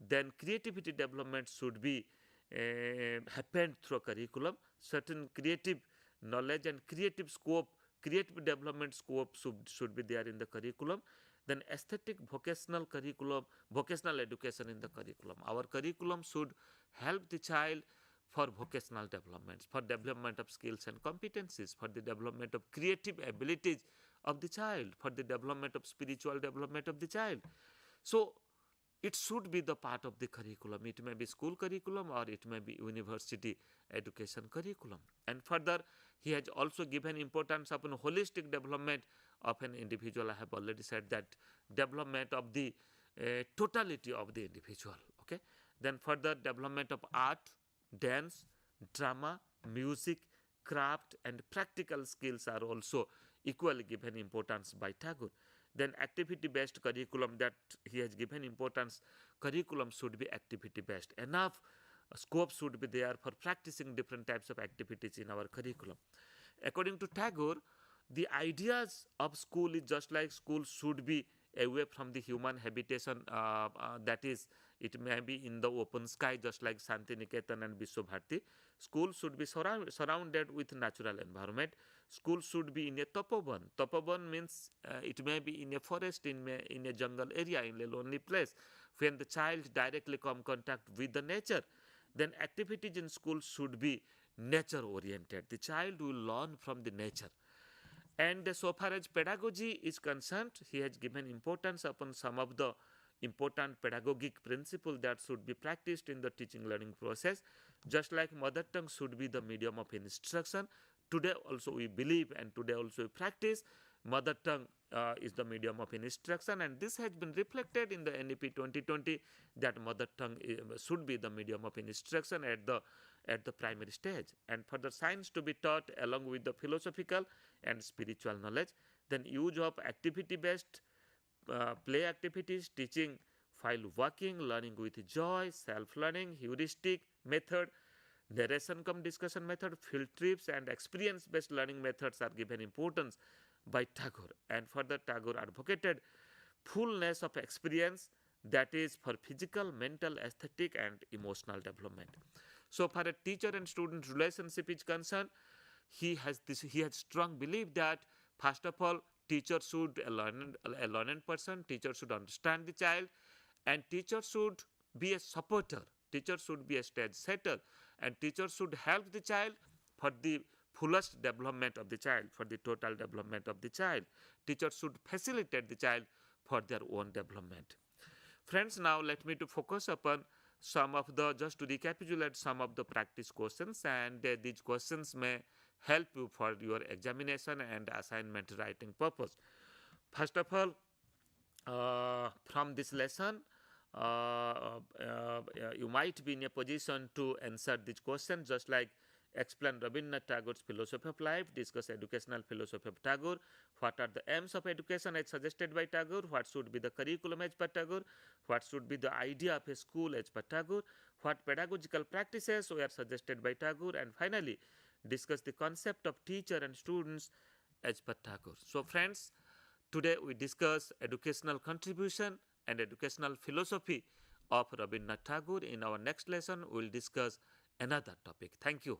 [SPEAKER 18] Then creativity development should be happened through curriculum. Certain creative knowledge and creative scope, creative development scope should be there in the curriculum. Then aesthetic vocational curriculum, vocational education in the curriculum. Our curriculum should help the child for vocational developments, for development of skills and competencies, for the development of creative abilities of the child, for the development of spiritual development of the child. So it should be the part of the curriculum. It may be school curriculum or it may be university education curriculum. And further, he has also given importance upon holistic development of an individual. I have already said that development of the totality of the individual. Okay. Then further, development of art, dance, drama, music, craft, and practical skills are also equally given importance by Tagore. Then activity-based curriculum, that he has given importance, curriculum should be activity-based. Enough scope should be there for practicing different types of activities in our curriculum. According to Tagore, the ideas of school is just like school should be away from the human habitation, that is, it may be in the open sky, just like Santiniketan and Vishwabharati. School should be surrounded with natural environment. School should be in a tapovan. Tapovan means it may be in a forest, in a jungle area, in a lonely place, when the child directly come contact with the nature. Then activities in school should be nature oriented. The child will learn from the nature. And so far as pedagogy is concerned, he has given importance upon some of the important pedagogic principles that should be practiced in the teaching learning process. Just like mother tongue should be the medium of instruction, today also we believe and today also we practice mother tongue is the medium of instruction, and this has been reflected in the NEP 2020 that mother tongue should be the medium of instruction at the primary stage, and further science to be taught along with the philosophical and spiritual knowledge. Then use of activity-based play activities, teaching while walking, learning with joy, self-learning, heuristic method, narration cum discussion method, field trips, and experience-based learning methods are given importance by Tagore. And further, Tagore advocated fullness of experience, that is for physical, mental, aesthetic, and emotional development. So far a teacher and student relationship is concerned, he has strong belief that first of all, teacher should a learned person, teacher should understand the child, and teacher should be a supporter, teacher should be a stage setter, and teacher should help the child for the fullest development of the child, for the total development of the child. Teacher should facilitate the child for their own development. Friends, now let me to focus upon just to recapitulate some of the practice questions, and these questions may help you for your examination and assignment writing purpose. First of all, from this lesson, you might be in a position to answer this question, just like explain Rabindranath Tagore's philosophy of life, discuss educational philosophy of Tagore, what are the aims of education as suggested by Tagore, what should be the curriculum as per Tagore, what should be the idea of a school as per Tagore, what pedagogical practices were suggested by Tagore, and finally discuss the concept of teacher and students as per Tagore. So friends, today we discuss educational contribution and educational philosophy of Rabindranath Tagore. In our next lesson, we will discuss another topic. Thank you.